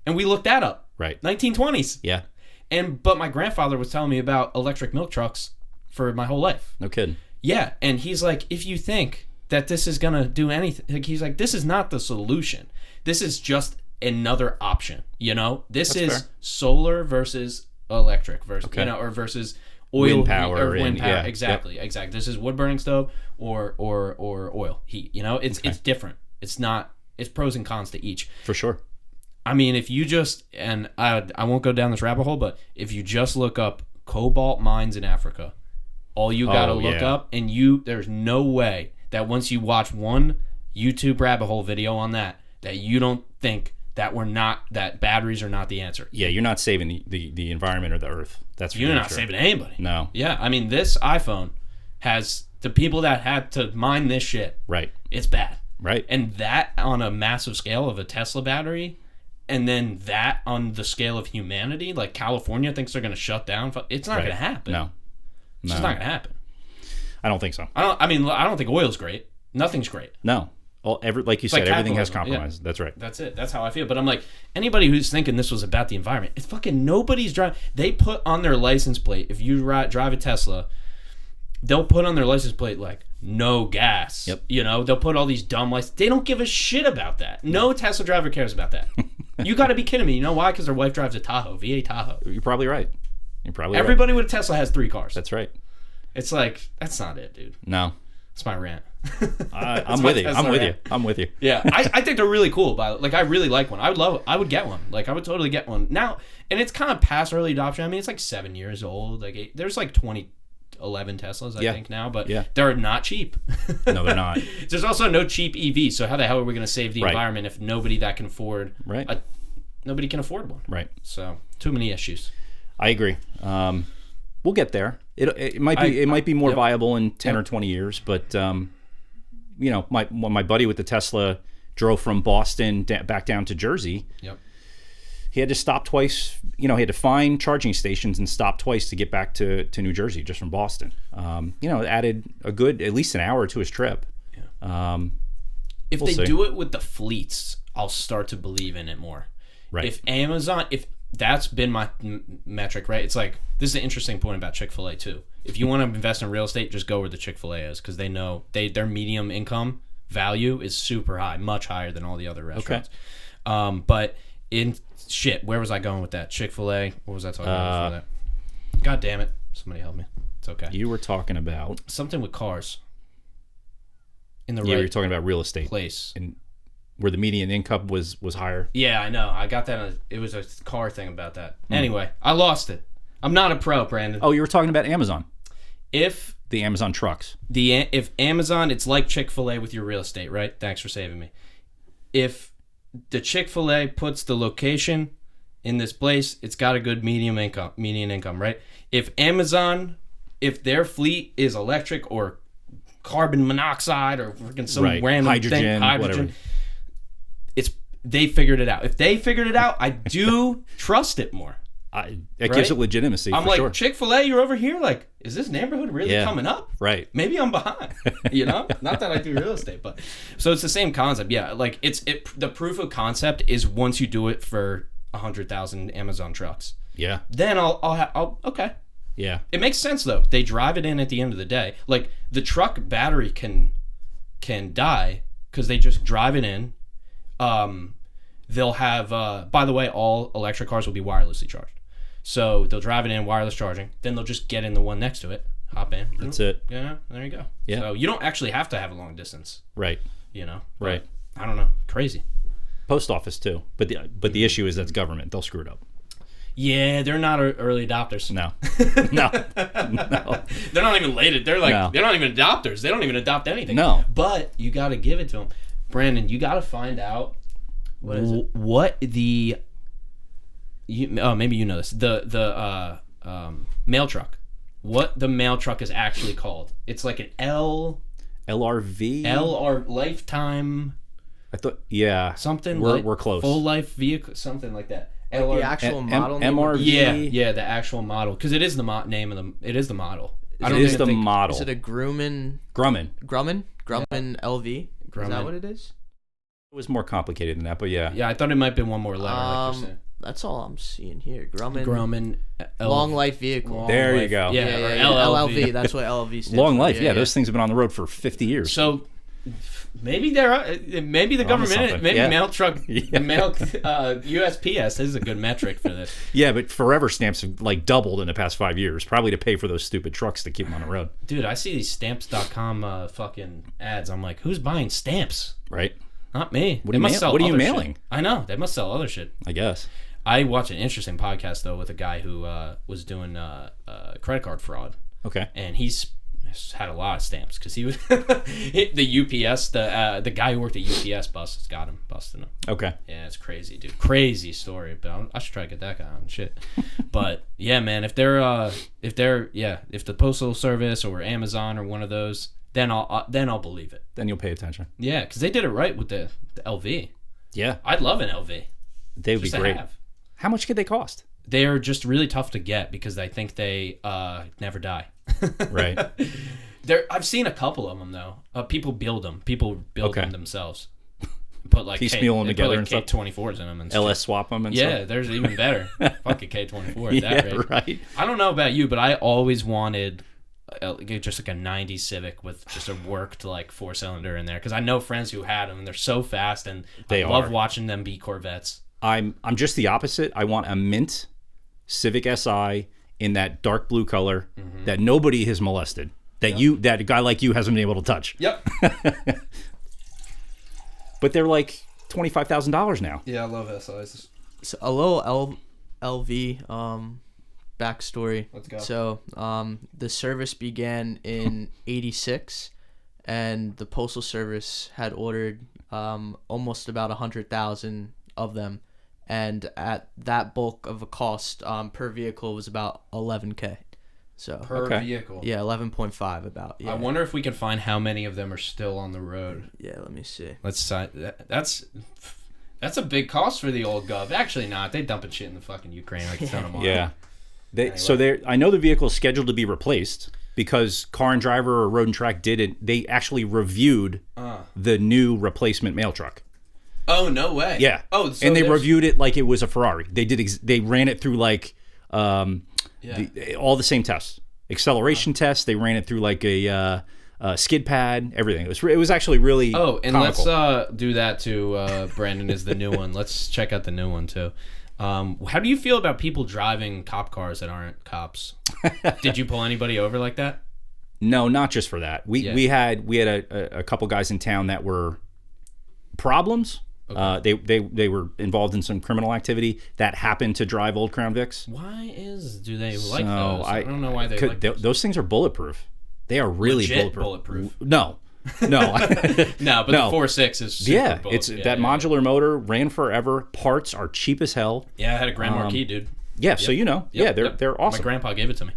And we looked that up. Right. 1920s. Yeah. But my grandfather was telling me about electric milk trucks for my whole life. No kidding. Yeah, and he's like, if you think that this is gonna do anything, like, he's like, this is not the solution. This is just another option. You know, That's fair. Solar versus electric versus or versus oil wind power or wind power. Yeah. Exactly. This is wood burning stove or oil heat. You know, it's different. It's not. It's pros and cons to each. For sure. I mean, if you just I won't go down this rabbit hole, but if you just look up cobalt mines in Africa, all you gotta look up, and there's no way that once you watch one YouTube rabbit hole video on that you don't think that batteries are not the answer. Yeah, you're not saving the environment or the earth. That's you're not saving anybody. No. Yeah, I mean, this iPhone has the people that had to mine this shit. Right. It's bad. Right. And that on a massive scale of a Tesla battery, and then that on the scale of humanity, like California thinks they're going to shut down. It's not going to happen. No. It's just not going to happen. I don't think so. I don't think oil's great. Nothing's great. No. Like you said, everything has compromise. Yeah. That's right. That's it. That's how I feel. But I'm like, anybody who's thinking this was about the environment, it's fucking nobody's driving. They put on their license plate, if you drive a Tesla, they'll put on their license plate like, no gas. Yep. You know, they'll put all these dumb license. They don't give a shit about that. No Tesla driver cares about that. You got to be kidding me. You know why? Because their wife drives a Tahoe, V8 Tahoe. You're probably right. Everybody with a Tesla has 3 cars. That's right. It's like, that's not it, dude. No. That's my rant. I'm with you. I'm with you. Yeah, I think they're really cool. Like, I really like one. I would get one. Like, I would totally get one now. And it's kind of past early adoption. I mean, it's like 7 years old. Like, there's like 2011 Teslas, I think now, but they're not cheap. No, they're not. There's also no cheap EV. So how the hell are we going to save the environment if nobody that can afford nobody can afford one? Right. So too many issues. I agree. We'll get there. It might be more viable in 10 or 20 years, but when my buddy with the Tesla drove from Boston back down to Jersey, he had to stop twice. He had to find charging stations and stop twice to get back to New Jersey just from Boston. It added a good at least an hour to his trip. Yeah. If they do it with the fleets, I'll start to believe in it more. Right. If that's been my metric, right? It's like, this is an interesting point about Chick-fil-A too. If you want to invest in real estate, just go where the Chick-fil-A is, because they know their medium income value is super high, much higher than all the other restaurants. Okay. But where was I going with that? Chick-fil-A. What was I talking about before that? God damn it! Somebody help me. It's okay. You were talking about Something with cars. In the you right were talking about real estate place. and where the median income was higher. Yeah, I know. I got that. It was a car thing about that. Anyway, I lost it. I'm not a pro, Brandon. Oh, you were talking about Amazon. If The Amazon trucks. if Amazon, it's like Chick-fil-A with your real estate, right? Thanks for saving me. If the Chick-fil-A puts the location in this place, it's got a good median income, right? If Amazon, if their fleet is electric or carbon monoxide or freaking some random hydrogen, whatever. They figured it out. If they figured it out, I do trust it more. It gives it legitimacy. I'm for like, sure. Chick-fil-A, you're over here. Like, is this neighborhood really coming up? Right. Maybe I'm behind. You know, not that I do real estate, but so it's the same concept. Yeah, like the proof of concept is once you do it for 100,000 Amazon trucks. Yeah. Then I'll okay. Yeah. It makes sense though. They drive it in at the end of the day. Like the truck battery can die because they just drive it in. They'll have. By the way, all electric cars will be wirelessly charged. So they'll drive it in, wireless charging. Then they'll just get in the one next to it, hop in. That's it. Yeah, there you go. Yeah. So you don't actually have to have a long distance. Right. You know. Right. I don't know. Crazy. Post office too, but the issue is that's government. They'll screw it up. Yeah, they're not early adopters. No. No. They're not even late. They're like No. they're not even adopters. They don't even adopt anything. No. But you got to give it to them, Brandon. You got to find out what the. Maybe you know this. The mail truck. What the mail truck is actually called? It's like an LRV. LR lifetime. I thought. Yeah. Something. We're close. Full life vehicle. Something like that. The actual model name? MRV. Yeah, the actual model, because it is the name of the. It is the model. It is the model. Is it a Grumman Grumman LV? Grumman. Is that what it is? It was more complicated than that, but yeah. Yeah, I thought it might be one more letter. Like you're saying. That's all I'm seeing here. Grumman. Long life vehicle. There you go. Yeah, or LLV. That's what LLV stands Long for. life. Yeah, those things have been on the road for 50 years. So maybe maybe the government, maybe mail truck, the mail USPS is a good metric for this. Yeah, but forever stamps have like doubled in the past 5 years, probably to pay for those stupid trucks to keep them on the road. Dude, I see these stamps.com fucking ads. I'm like, who's buying stamps? Right. Not me. What are you mailing? Shit. I know. They must sell other shit. I guess. I watched an interesting podcast though with a guy who was doing credit card fraud. Okay. And he's had a lot of stamps because he was the UPS the guy who worked at UPS busted him. Okay. Yeah, it's crazy, dude. Crazy story, but I should try to get that guy on shit. But yeah, man, if the Postal Service or Amazon or one of those, then I'll believe it. Then you'll pay attention. Yeah, because they did it right with the LV. Yeah. I'd love an LV. They would be great. How much could they cost? They are just really tough to get because I think they never die. Right. I've seen a couple of them though. People build them. People build them themselves. Put like piecemeal them together and stuff. K24s in them and LS swap them and stuff. Yeah, there's even better. Fuck a K24 at that rate. Right. I don't know about you, but I always wanted just like a 90 Civic with just a worked like 4-cylinder in there because I know friends who had them and they're so fast and I love watching them be Corvettes. I'm just the opposite. I want a mint Civic Si in that dark blue color that nobody has molested. That that a guy like you hasn't been able to touch. Yep. But they're like $25,000 now. Yeah, I love SIs. So a little LV backstory. Let's go. So the service began in '86, and the Postal Service had ordered almost about 100,000 of them, and at that bulk of a cost per vehicle was about $11,000. So per vehicle. Yeah, 11.5 about. Yeah. I wonder if we can find how many of them are still on the road. Yeah, let me see. That's a big cost for the old gov. Actually, not. They dumping shit in the fucking Ukraine like it's on Yeah. I know the vehicle is scheduled to be replaced because Car and Driver or Road and Track did it. They actually reviewed the new replacement mail truck. Oh, no way. Yeah. Oh, so and they reviewed it like it was a Ferrari. They ran it through like all the same tests. Acceleration tests. They ran it through like a skid pad, everything. It was actually really and comical. let's do that too. Brandon is the new one. Let's check out the new one too. How do you feel about people driving cop cars that aren't cops? Did you pull anybody over like that? No, not just for that. We had a couple guys in town that were problems. Okay. They were involved in some criminal activity that happened to drive old Crown Vics. Why do they like those? I don't know why they like those. Those things are bulletproof. They are really Legit bulletproof. No. No, but the 4.6 is super bulletproof. Modular motor ran forever. Parts are cheap as hell. Yeah, I had a Grand Marquis, dude. Yeah, so they're awesome. My grandpa gave it to me.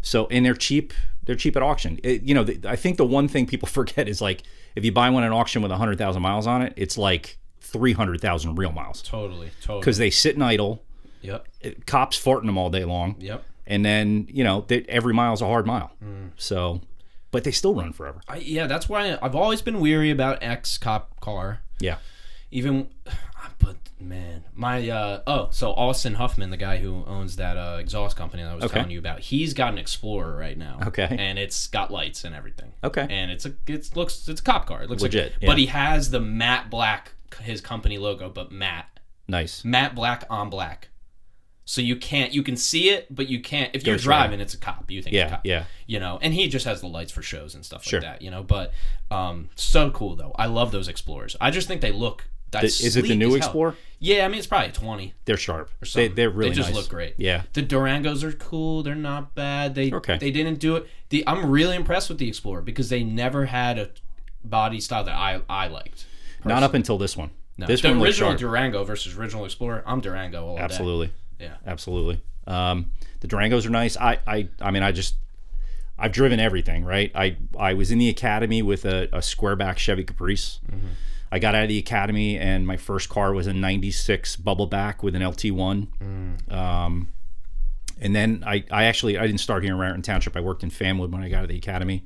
So, and they're cheap. They're cheap at auction. I think the one thing people forget is like if you buy one at auction with 100,000 miles on it, it's like 300,000 real miles. Totally. Because they sit and idle. Yep. Cops farting them all day long. Yep. And then every mile's a hard mile. So, but they still run forever. That's why I've always been weary about ex-cop car. Yeah. But man, so Austin Huffman, the guy who owns that exhaust company that I was telling you about, he's got an Explorer right now. Okay. And it's got lights and everything. Okay. And it's a cop car. It looks legit. But he has the matte black, his company logo, but matte. Nice. Matte black on black. So you can see it, but you can't. If you're driving, it's a cop. You think it's a cop. Yeah. And he just has the lights for shows and stuff like that. But so cool though. I love those Explorers. I just think they look. Is it the new Explorer? Yeah, I mean it's probably a 20. They're sharp. They're really nice. They just nice. look great. Yeah. The Durangos are cool. They're not bad. They didn't do it. I'm really impressed with the Explorer because they never had a body style that I liked. Personally. Not up until this one. No. This the one original Durango versus original Explorer. I'm Durango all day. Absolutely. Yeah. Absolutely. The Durangos are nice. I've driven everything, right? I was in the academy with a squareback Chevy Caprice. Mm-hmm. I got out of the academy and my first car was a 96 bubbleback with an LT1. And then I didn't start here in Raritan Township. I worked in Fanwood when I got out of the academy.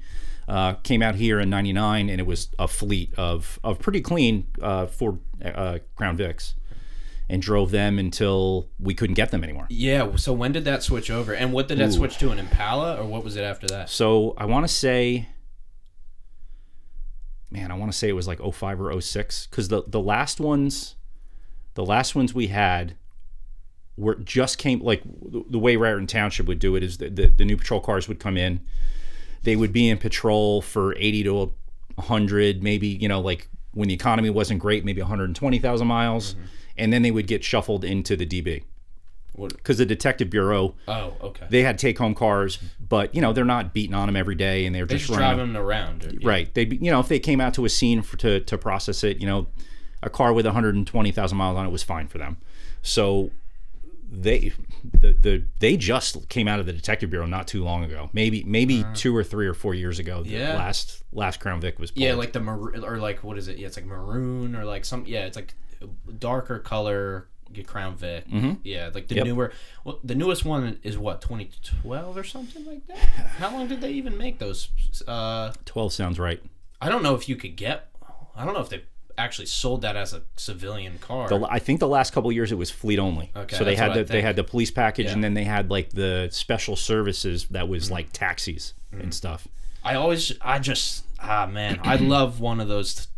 Came out here in 99 and it was a fleet of pretty clean Ford Crown Vics. And drove them until we couldn't get them anymore. Yeah. So when did that switch over? And what did that switch to? An Impala, or what was it after that? So I want to say it was like 05 or 06, because the last ones we had came like the way Raritan Township would do it is the new patrol cars would come in. They would be in patrol for 80 to 100, maybe like when the economy wasn't great, maybe 120,000 miles. Mm-hmm. And then they would get shuffled into the DB. Because the Detective Bureau, they had take-home cars, but, they're not beating on them every day, and they're just driving them around. Right. They, if they came out to a scene to process it, a car with 120,000 miles on it was fine for them. So they just came out of the Detective Bureau not too long ago. Maybe 2 or 3 or 4 years ago. The last Crown Vic was pulled. Yeah, like the maroon, or like, what is it? Yeah, it's like maroon, or like it's like darker color Crown Vic. Mm-hmm. Yeah, like the newer. Well, the newest one is what, 2012 or something like that. How long did they even make those? 12 sounds right. I don't know if you could get. I don't know if they actually sold that as a civilian car. I think the last couple of years it was fleet only. Okay, so they had the police package, and then they had like the special services that was like taxis and stuff. I love one of those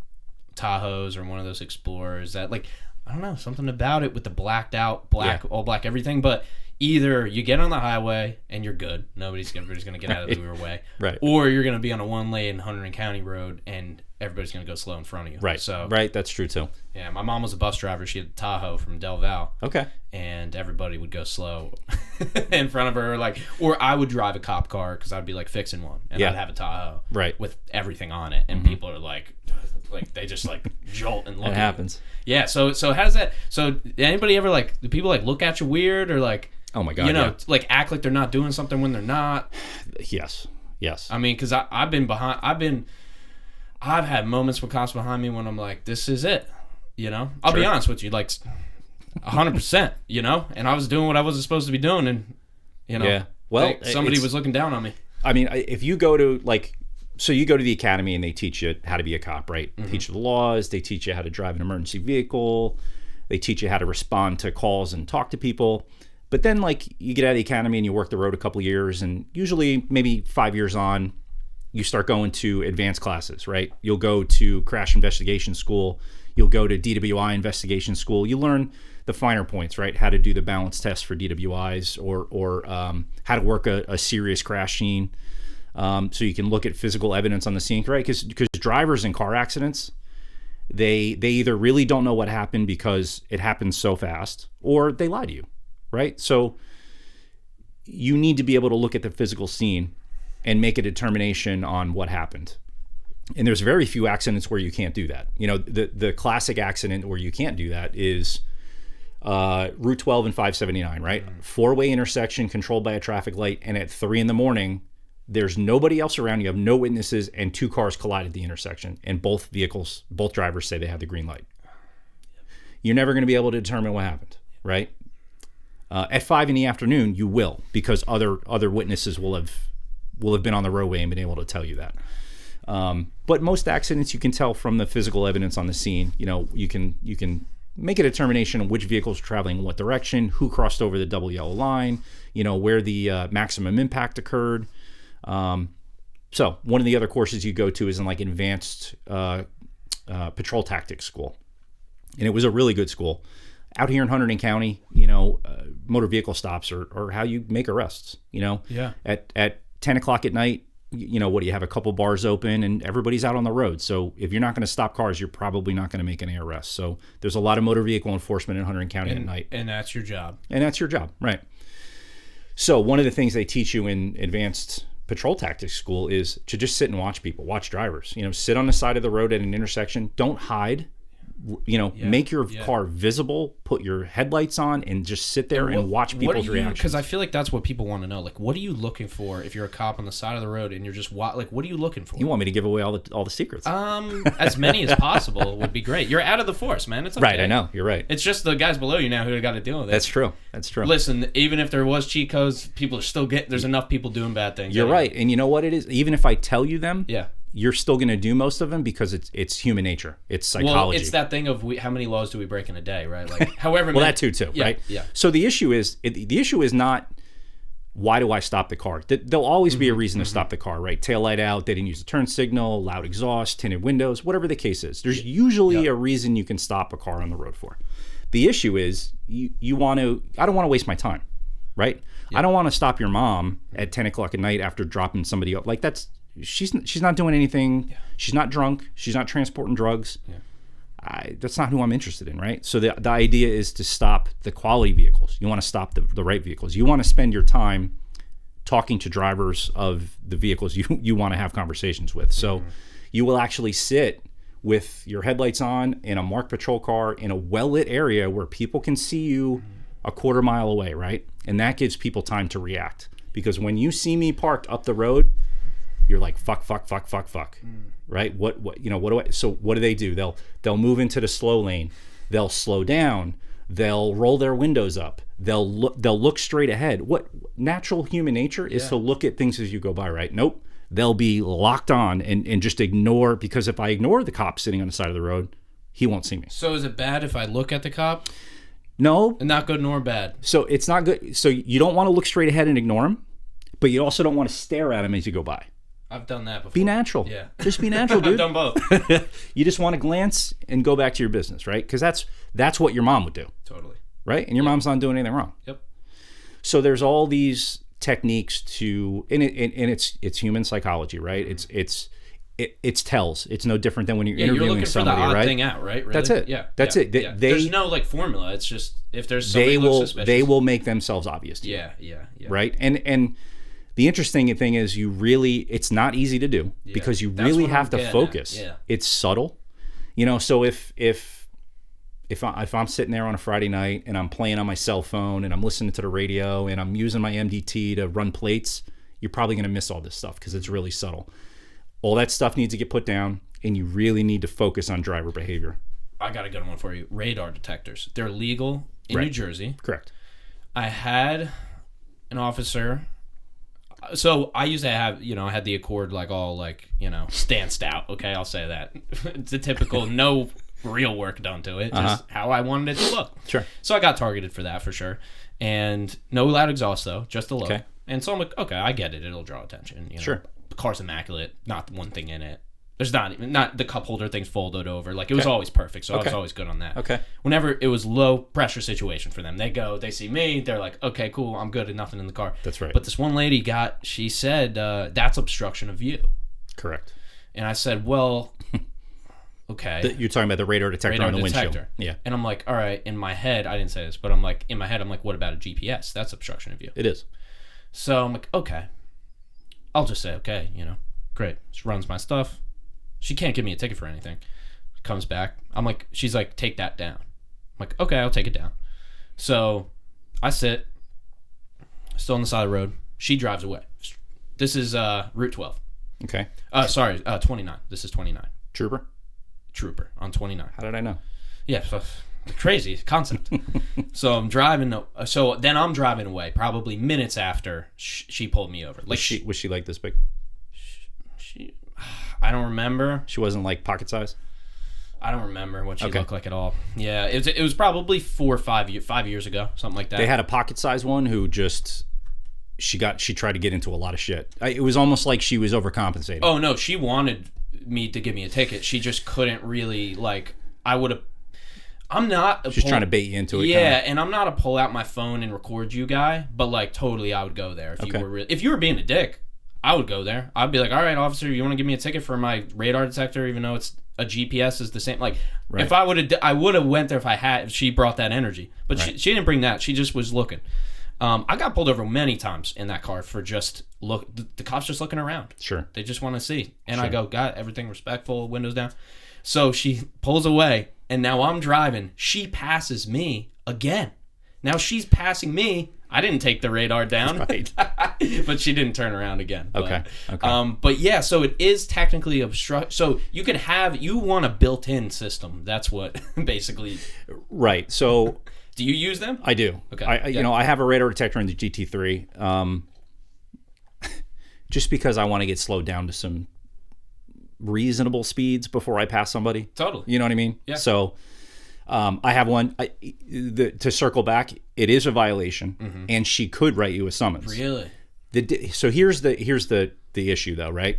Tahoes or one of those Explorers that, like, I don't know, something about it with the blacked out all black everything, but either you get on the highway and you're good, everybody's gonna get out of your way, right, or you're gonna be on a 1-lane Hunterdon County road and everybody's gonna go slow in front of you, right? So that's true too. Yeah, my mom was a bus driver. She had a Tahoe from Del Val. Okay. And everybody would go slow in front of her, or I would drive a cop car because I'd be like fixing one, and I'd have a Tahoe, right, with everything on it, and people are like they just like jolt and look. It happens. Yeah. So how's that? So anybody ever do people look at you weird, or like, oh my god, act like they're not doing something when they're not? Yes. I mean, because I've had moments with cops behind me when I'm like, this is it. I'll be honest with you, like 100%. And I was doing what I wasn't supposed to be doing, and yeah. Well, somebody was looking down on me. I mean, if you go to so you go to the academy and they teach you how to be a cop, right? Mm-hmm. Teach you the laws. They teach you how to drive an emergency vehicle. They teach you how to respond to calls and talk to people. But then, you get out of the academy and you work the road a couple of years, and usually maybe 5 years on, you start going to advanced classes, right? You'll go to crash investigation school. You'll go to DWI investigation school. You learn the finer points, right? How to do the balance test for DWIs, or how to work a serious crash scene. So you can look at physical evidence on the scene, right? Because drivers in car accidents, they either really don't know what happened because it happened so fast, or they lie to you, right? So you need to be able to look at the physical scene and make a determination on what happened. And there's very few accidents where you can't do that. You know, the classic accident where you can't do that is Route 12 and 579, right? Four-way intersection controlled by a traffic light, and at 3 a.m, there's nobody else around. You have no witnesses, and 2 cars collide at the intersection, and both drivers say they have the green light. You're never going to be able to determine what happened, right? At 5 p.m, you will, because other witnesses will have been on the roadway and been able to tell you that. But most accidents you can tell from the physical evidence on the scene. You know, you can make a determination of which vehicles are traveling in what direction, who crossed over the double yellow line, you know, where the maximum impact occurred. So one of the other courses you go to is in like advanced patrol tactics school. And it was a really good school. Out here in Hunterdon County, you know, motor vehicle stops are how you make arrests, you know. Yeah. At 10 o'clock at night, you know, what do you have? A couple bars open and everybody's out on the road. So if you're not going to stop cars, you're probably not going to make any arrests. So there's a lot of motor vehicle enforcement in Hunterdon County at night. And that's your job. And that's your job, right. So one of the things they teach you in advanced patrol tactics school is to just sit and watch people, watch drivers. You know, sit on the side of the road at an intersection. Don't hide. You know, make your car visible, put your headlights on, and just sit there and watch people's reactions. Because I feel like that's what people want to know. Like, what are you looking for if you're a cop on the side of the road and you're just what are you looking for? You want me to give away all the secrets? As many as possible would be great. You're out of the force, man. It's okay. Right. I know. You're right. It's just the guys below you now who got to deal with it. That's true. Listen, even if there was cheat codes, people are still there's enough people doing bad things. You're right. And you know what it is? Even if I tell you them, yeah, you're still going to do most of them because it's human nature. It's psychology. Well, it's that thing of how many laws do we break in a day, right? Like, however well, many, that too, yeah, right? Yeah. So the issue is not why do I stop the car? There'll always be a reason to stop the car, right? Tail light out, they didn't use the turn signal, loud exhaust, tinted windows, whatever the case is. There's usually a reason you can stop a car on the road for. The issue is I don't want to waste my time, right? I don't want to stop your mom at 10 o'clock at night after dropping somebody up. Like she's not doing anything. She's not drunk. She's not transporting drugs. That's not who I'm interested in, right? So the idea is to stop the quality vehicles. You want to stop the right vehicles. You want to spend your time talking to drivers of the vehicles you want to have conversations with. So you will actually sit with your headlights on in a marked patrol car in a well-lit area where people can see you a quarter mile away, right? And that gives people time to react. Because when you see me parked up the road, you're like, fuck, right? So what do? They'll move into the slow lane. They'll slow down. They'll roll their windows up. They'll look straight ahead. What natural human nature is to look at things as you go by, right? Nope. They'll be locked on and just ignore, because if I ignore the cop sitting on the side of the road, he won't see me. So is it bad if I look at the cop? No. Not good nor bad. So it's not good. So you don't want to look straight ahead and ignore him, but you also don't want to stare at him as you go by. I've done that before. Be natural. Yeah. Just be natural, dude. I've done both. You just want to glance and go back to your business, right? Because that's what your mom would do. Totally. Right? And your mom's not doing anything wrong. Yep. So there's all these techniques to, and it's human psychology, right? It's tells. It's no different than when you're interviewing somebody, you're looking for the odd right? thing out, right? Really? That's it. Yeah. That's it. There's no like formula. It's just if there's somebody looks suspicious. They will make themselves obvious to you. Yeah. Right? And the interesting thing is it's not easy to do because you really have to focus. Yeah. It's subtle. You know, so if I'm sitting there on a Friday night and I'm playing on my cell phone and I'm listening to the radio and I'm using my MDT to run plates, you're probably going to miss all this stuff because it's really subtle. All that stuff needs to get put down, and you really need to focus on driver behavior. I got a good one for you. Radar detectors. They're legal in New Jersey. Correct. I had an officer. So I used to have, I had the Accord stanced out. Okay, I'll say that. It's a typical no real work done to it. Just how I wanted it to look. Sure. So I got targeted for that for sure. And no loud exhaust though, just a low. Okay. And so I'm like, okay, I get it. It'll draw attention. Sure. car's immaculate, not one thing in it. There's not the cup holder things folded over. Like, it was always perfect, so I was always good on that. Okay. Whenever it was low pressure situation for them, they see me, they're like, okay, cool, I'm good and nothing in the car. That's right. But this one lady she said, that's obstruction of view. Correct. And I said, well, okay. You're talking about the radar detector on the windshield. Yeah. And I'm like, all right, in my head, I didn't say this, but I'm like, what about a GPS? That's obstruction of view. It is. So I'm like, okay. I'll just say, okay, great. She runs my stuff. She can't give me a ticket for anything. Comes back. She's like, take that down. I'm like, okay, I'll take it down. So I sit, still on the side of the road. She drives away. This is Route 12. Okay. 29. This is 29. Trooper on 29. How did I know? Yeah, crazy concept. So I'm driving. So then I'm driving away. Probably minutes after she pulled me over. Like, was she like this big? I don't remember. She wasn't like pocket size? I don't remember what she looked like at all. Yeah, it was probably 4 or 5 years ago, something like that. They had a pocket size one who just she tried to get into a lot of shit. It was almost like she was overcompensating. Oh no, she wanted me to give me a ticket. She just couldn't really, like, I would have. I'm not. She's trying to bait you into it. Yeah, and I'm not a pull out my phone and record you guy, but like totally, I would go there if you were being a dick. I would go there. I'd be like, all right, officer, you want to give me a ticket for my radar detector, even though it's a GPS is the same. Like, right. If I would have went there if she brought that energy, but right. she didn't bring that. She just was looking. I got pulled over many times in that car for just the cops just looking around. Sure. They just want to see. And I go, got everything respectful, windows down. So she pulls away, and now I'm driving. She passes me again. Now she's passing me. I didn't take the radar down, right. But she didn't turn around again. Okay. But yeah, so it is technically obstruct. So you want a built-in system. That's what basically. Right. So. Do you use them? I do. Okay. I have a radar detector in the GT3, just because I want to get slowed down to some reasonable speeds before I pass somebody. Totally. You know what I mean? Yeah. So. I have one. To circle back, it is a violation, and she could write you a summons. Really? So here's the issue, though, right?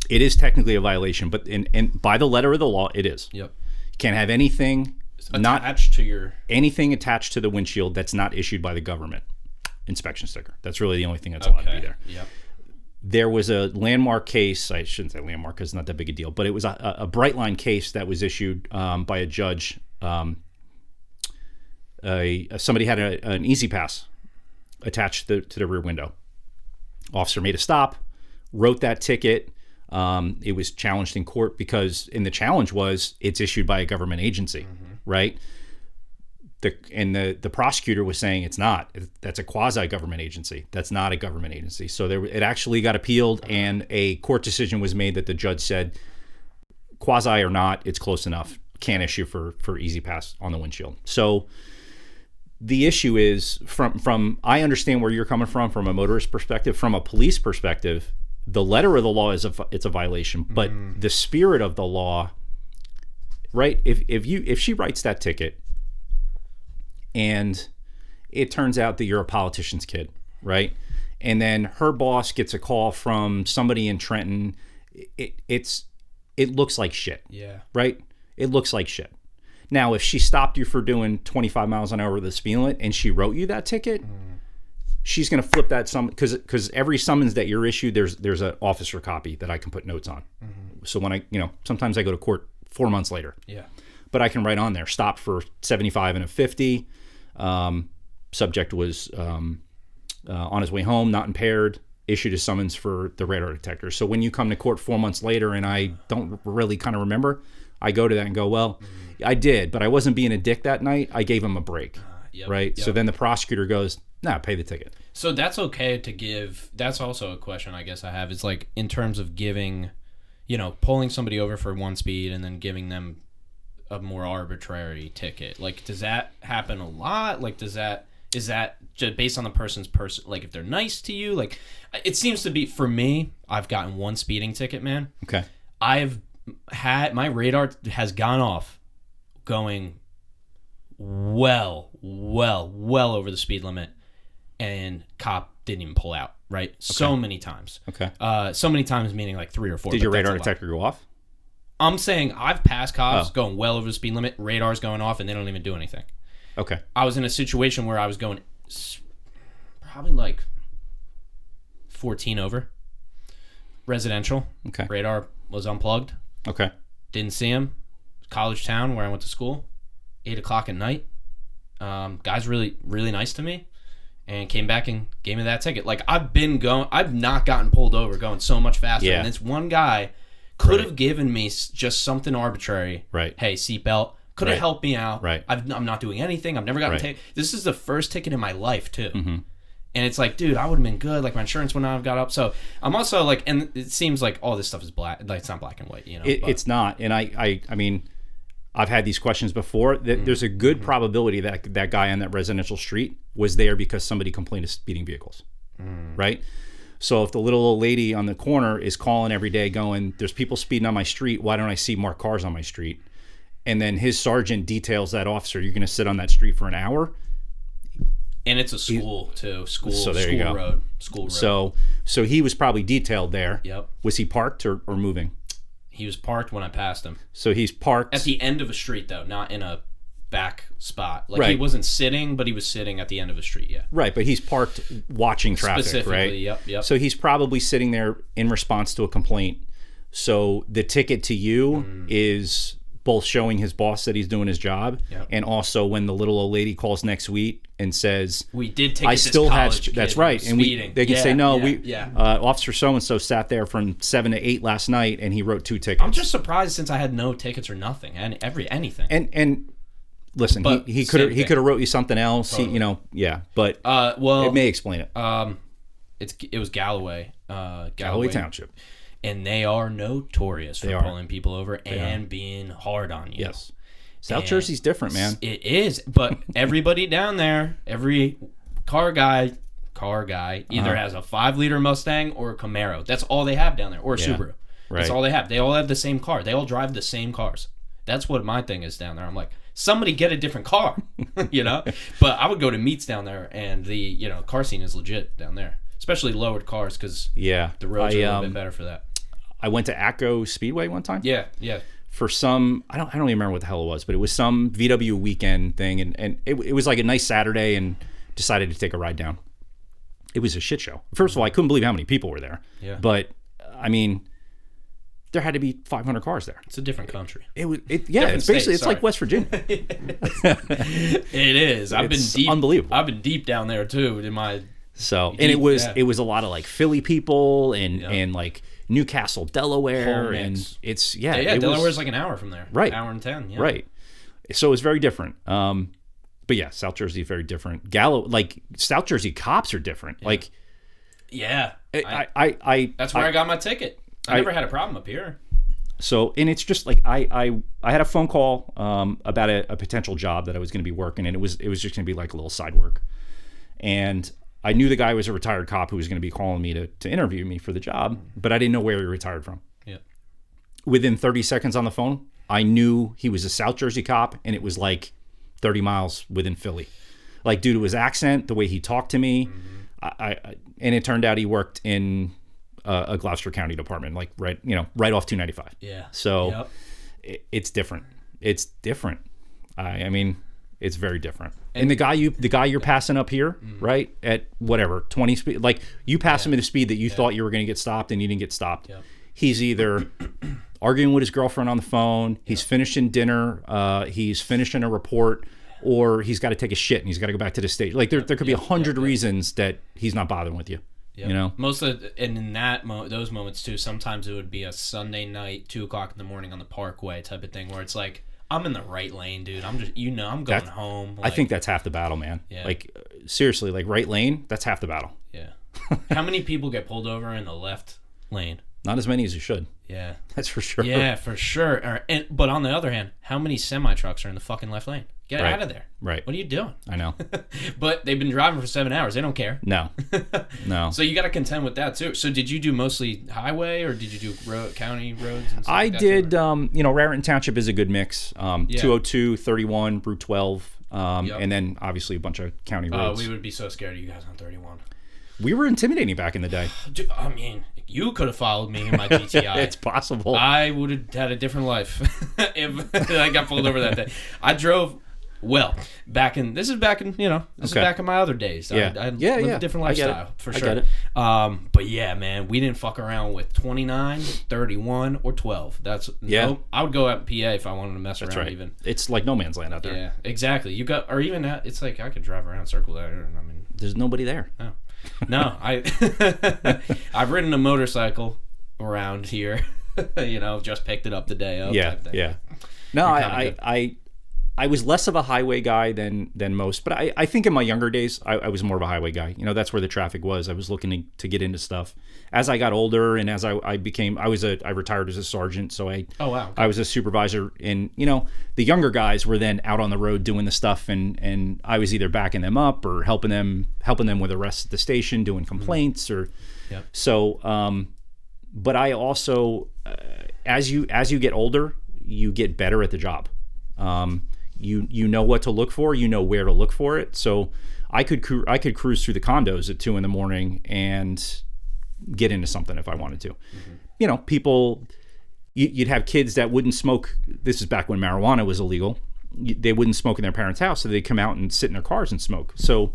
It is technically a violation, but and by the letter of the law, it is. Yep. You can't have anything attached to the windshield that's not issued by the government inspection sticker. That's really the only thing that's allowed to be there. Yep. There was a landmark case. I shouldn't say landmark because it's not that big a deal, but it was a bright line case that was issued by a judge. Somebody had an Easy Pass attached to the rear window. Officer made a stop, wrote that ticket. It was challenged in court because, the challenge was it's issued by a government agency, right? The prosecutor was saying it's not. That's a quasi-government agency. That's not a government agency. So it actually got appealed, and a court decision was made that the judge said, quasi or not, it's close enough. Can't issue for Easy Pass on the windshield. So the issue is, from I understand where you're coming from a motorist perspective. From a police perspective, the letter of the law it's a violation, but the spirit of the law, right? If she writes that ticket, and it turns out that you're a politician's kid, right? And then her boss gets a call from somebody in Trenton. It looks like shit. Yeah. Right? It looks like shit. Now, if she stopped you for doing 25 miles an hour with the speed limit and she wrote you that ticket, she's going to flip that because every summons that you're issued, there's an officer copy that I can put notes on. So when sometimes I go to court 4 months later. Yeah. But I can write on there, stop for 75 and a 50. Subject was on his way home, not impaired, issued a summons for the radar detector. So when you come to court 4 months later and I don't really kind of remember, I go to that and go, well, I did, but I wasn't being a dick that night. I gave him a break, right? Yep. So then the prosecutor goes, nah, pay the ticket. So that's okay to give. That's also a question I guess I have. Is like in terms of giving, pulling somebody over for one speed and then giving them a more arbitrary ticket. Like, does that happen a lot? Like, is that just based on the person's like if they're nice to you? Like, it seems to be, for me, I've gotten one speeding ticket, man. Okay. I've had, my radar has gone off going well over the speed limit. and cop didn't even pull out, right? So many times. Okay. So many times meaning like 3 or 4. Did your radar detector go off? I'm saying I've passed cops going well over the speed limit, radar's going off, and they don't even do anything. Okay. I was in a situation where I was going probably like 14 over. Residential. Okay. Radar was unplugged. Okay. Didn't see him. College town where I went to school. 8 o'clock at night. Guy's really, really nice to me. And came back and gave me that ticket. Like, I've not gotten pulled over going so much faster. Yeah. And this one guy could have given me just something arbitrary. Right. Hey, seatbelt. Could have helped me out. Right. I'm not doing anything. I've never gotten a ticket. This is the first ticket in my life, too. Mm-hmm. And it's like, dude, I would have been good. Like, my insurance would not have got up. So I'm also like, and it seems like all this stuff is black. Like, it's not black and white, you know. It's not. And I mean, I've had these questions before. There's a good probability that that guy on that residential street was there because somebody complained of speeding vehicles, right? So if the little old lady on the corner is calling every day going, there's people speeding on my street, why don't I see more cars on my street? And then his sergeant details that officer, you're going to sit on that street for an hour? And it's a school, too. So there you go. School road. So he was probably detailed there. Yep. Was he parked or moving? He was parked when I passed him. So he's parked. At the end of a street, though, not in a back spot. Like, Right. he wasn't sitting, but he was sitting at the end of a street, yeah. Right, but he's parked watching traffic, Specifically, right? yep. So he's probably sitting there in response to a complaint. So the ticket to you is both showing his boss that he's doing his job, and also when the little old lady calls next week and says, we did take I still had, kid that's right. And they can say, no, Officer so-and-so sat there from 7 to 8 last night and he wrote 2 tickets. I'm just surprised since I had no tickets or nothing, and anything. And listen, But he could same have wrote you something else. Totally. But it may explain it. It was Galloway. Galloway Township. And they are notorious for pulling people over and being hard on you. Yes. South Jersey's different, man. It is, but everybody down there, every car guy either has a 5-liter Mustang or a Camaro. That's all they have down there, or a Subaru. That's all they have. They all have the same car. They all drive the same cars. That's what my thing is down there. I'm like, somebody get a different car, you know? But I would go to meets down there, and the car scene is legit down there, especially lowered cars because the roads are a little bit better for that. I went to ACO Speedway one time. Yeah. For some, I don't even remember what the hell it was, but it was some VW weekend thing, and it was like a nice Saturday, and decided to take a ride down. It was a shit show. First of all, I couldn't believe how many people were there. Yeah. But I mean, there had to be 500 cars there. It's a different country. It's basically it's like West Virginia. It is. I've been deep. Unbelievable. I've been deep down there too in my. So and it was a lot of like Philly people and like Newcastle, Delaware, and it's Delaware's like an hour from there, right? Hour and 10, right? So it's very different. But yeah, South Jersey is very different. South Jersey cops are different. Yeah. I that's where I got my ticket. I never had a problem up here. So, and it's just like I had a phone call about a potential job that I was going to be working, and it was just going to be like a little side work, and I knew the guy was a retired cop who was going to be calling me to interview me for the job, but I didn't know where he retired from. Yeah. Within 30 seconds on the phone, I knew he was a South Jersey cop, and it was like 30 miles within Philly. Like, due to his accent, the way he talked to me, and it turned out he worked in a Gloucester County department, like right off 295. Yeah. So it's different. It's different. I mean, it's very different. And the guy you're passing up here, right, at whatever 20 speed, like you pass him at a speed that you thought you were going to get stopped, and you didn't get stopped. Yep. He's either arguing with his girlfriend on the phone, he's finishing dinner, he's finishing a report, or he's got to take a shit and he's got to go back to the stage. Like there could be 100 reasons that he's not bothering with you. Yep. You know, most of and in those moments too, sometimes it would be a Sunday night, 2:00 in the morning on the Parkway type of thing, where it's like, I'm in the right lane, dude. I'm just, I'm going home. I think that's half the battle, man. Yeah. Like, seriously, like right lane, that's half the battle. Yeah. How many people get pulled over in the left lane? Not as many as you should. Yeah. That's for sure. Yeah, for sure. But on the other hand, how many semi-trucks are in the fucking left lane? Get out of there. Right. What are you doing? I know. But they've been driving for 7 hours. They don't care. No. So you got to contend with that too. So did you do mostly highway, or did you do county roads? And stuff I did. Raritan Township is a good mix. 202, 31, Route 12. and then obviously a bunch of county roads. We would be so scared of you guys on 31. We were intimidating back in the day. Dude, I mean, you could have followed me in my GTI. It's possible. I would have had a different life if I got pulled over that day. I drove back in my other days. Yeah. I lived a different lifestyle for sure. I get it. But yeah, man, we didn't fuck around with 29, 31, or 12. Nope. I would go out in PA if I wanted to mess around. Right. Even it's like no man's land out there. Yeah, exactly. It's like I could drive around circle there. I mean, there's nobody there. Oh. No, I've ridden a motorcycle around here. Just picked it up the day of. Yeah. No, I was less of a highway guy than most, but I think in my younger days I was more of a highway guy. That's where the traffic was. I was looking to get into stuff. As I got older and as I retired as a sergeant, so I was a supervisor. And the younger guys were then out on the road doing the stuff, and I was either backing them up or helping them with arrests at the station, doing complaints so. But I also, as you get older, you get better at the job. You know what to look for, you know where to look for it. So I could cruise through the condos at 2 a.m. and get into something if I wanted to. Mm-hmm. People, you'd have kids that wouldn't smoke. This is back when marijuana was illegal. They wouldn't smoke in their parents' house, so they'd come out and sit in their cars and smoke. So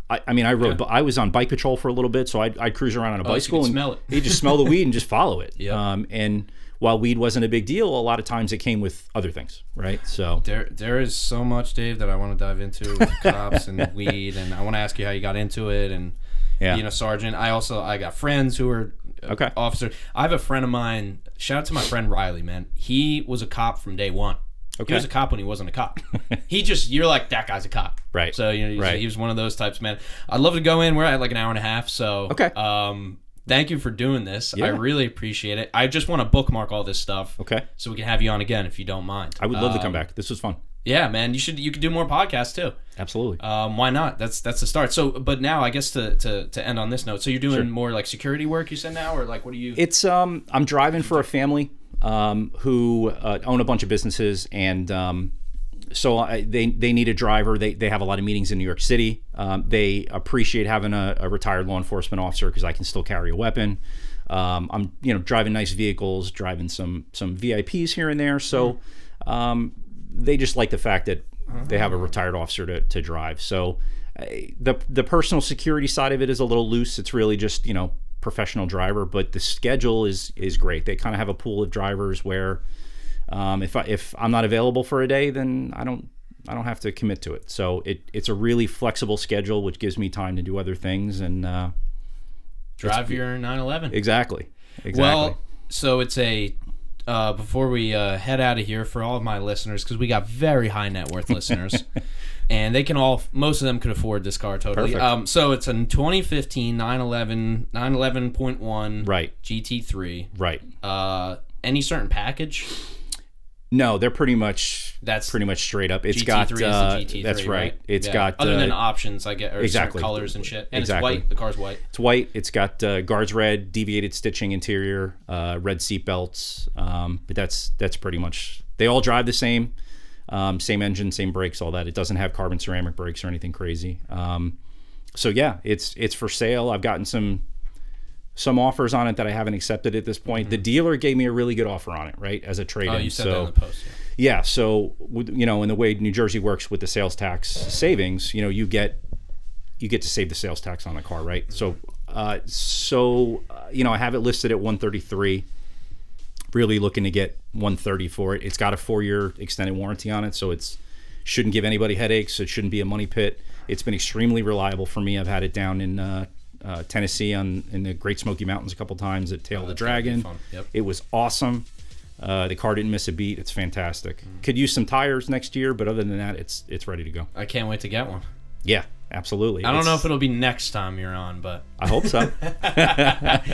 I rode. I was on bike patrol for a little bit, so I'd cruise around on a bicycle and smell it. You just smell the weed and just follow it. Yeah. And while weed wasn't a big deal, a lot of times it came with other things, right? So there is so much, Dave, that I want to dive into with cops and weed, and I want to ask you how you got into it, and being a sergeant. I got friends who are officers. I have a friend of mine. Shout out to my friend Riley, man. He was a cop from day one. Okay. He was a cop when he wasn't a cop. You're like, that guy's a cop. Right. So he was one of those types, man. I'd love to go in. We're at like an hour and a half. So thank you for doing this. Yeah. I really appreciate it. I just want to bookmark all this stuff. Okay. So we can have you on again if you don't mind. I would love to come back. This was fun. Yeah, man. You could do more podcasts too. Absolutely. Why not? That's the start. So, but now I guess to end on this note. So you're doing more like security work, you said now, or like what do you? It's I'm driving for a family who own a bunch of businesses, and so they need a driver. They have a lot of meetings in New York City. They appreciate having a retired law enforcement officer because I can still carry a weapon. I'm driving nice vehicles, driving some VIPs here and there. So they just like the fact that they have a retired officer to drive. So the personal security side of it is a little loose. It's really just professional driver, but the schedule is great. They kind of have a pool of drivers where if I'm not available for a day, then I don't have to commit to it. So it's a really flexible schedule, which gives me time to do other things and drive your 911. Exactly. Well, so it's a before we head out of here, for all of my listeners, because we got very high net worth listeners, and they can most of them could afford this car totally. Perfect. So it's a 2015 911 911.1 GT3. Right. Any certain package? No, they're pretty much straight up. It's GT3 got is the GT3, that's right. It's got other than options, I get, or exactly colors and shit. And exactly. It's white. The car's white. It's white. It's got guards red, deviated stitching interior, red seat belts. But that's pretty much. They all drive the same, same engine, same brakes, all that. It doesn't have carbon ceramic brakes or anything crazy. So yeah, it's for sale. I've gotten some offers on it that I haven't accepted at this point. Mm-hmm. The dealer gave me a really good offer on it, right, as a trade-in. Oh, you said that in the post. Yeah. So in the way New Jersey works with the sales tax savings, you get to save the sales tax on the car, right? So I have it listed at $133. Really looking to get $130 for it. It's got a 4-year extended warranty on it, so it shouldn't give anybody headaches. It shouldn't be a money pit. It's been extremely reliable for me. I've had it down in Tennessee in the Great Smoky Mountains a couple times at Tail of the Dragon. Yep. It was awesome. The car didn't miss a beat. It's fantastic. Could use some tires next year, but other than that, it's ready to go. I can't wait to get one. Yeah, absolutely. I don't know if it'll be next time you're on, but I hope so.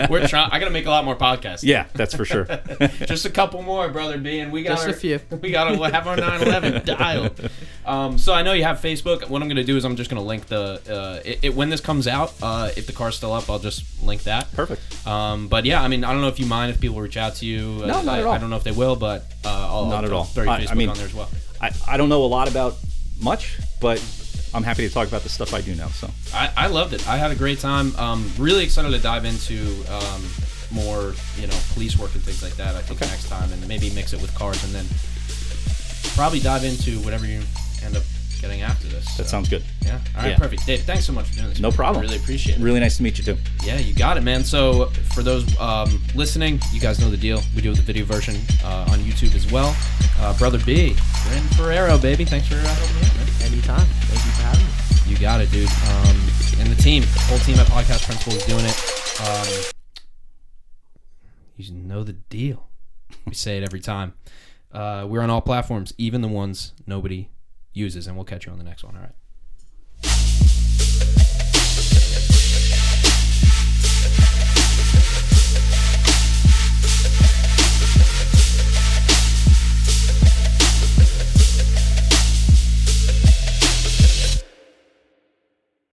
We're trying. I gotta make a lot more podcasts. Yeah, that's for sure. Just a couple more, brother B, and we got just a few. We gotta have our 911 dialed. So I know you have Facebook. What I'm gonna do is I'm just gonna link the when this comes out. If the car's still up, I'll just link that. Perfect. But yeah, I mean, I don't know if you mind if people reach out to you. No, not at all. I don't know if they will, but I'll not at all. throw your Facebook on there as well. I don't know a lot about much, but I'm happy to talk about the stuff I do know. So I loved it. I had a great time. Really excited to dive into more, police work and things like that. I think next time, and maybe mix it with cars, and then probably dive into whatever you end up getting after this. That sounds good. Yeah. All right. Perfect. Dave, thanks so much for doing this. No problem. I really appreciate it. Really nice to meet you too. Yeah, you got it, man. So for those listening, you guys know the deal. We do the video version on YouTube as well. Brother B, Brandon Ferrero, baby. Thanks for helping me out, man. Anytime. Thank you for having me. You got it, dude. And the team, whole team at Podcast Principle is doing it. You know the deal. We say it every time. We're on all platforms, even the ones nobody uses, and we'll catch you on the next one. All right.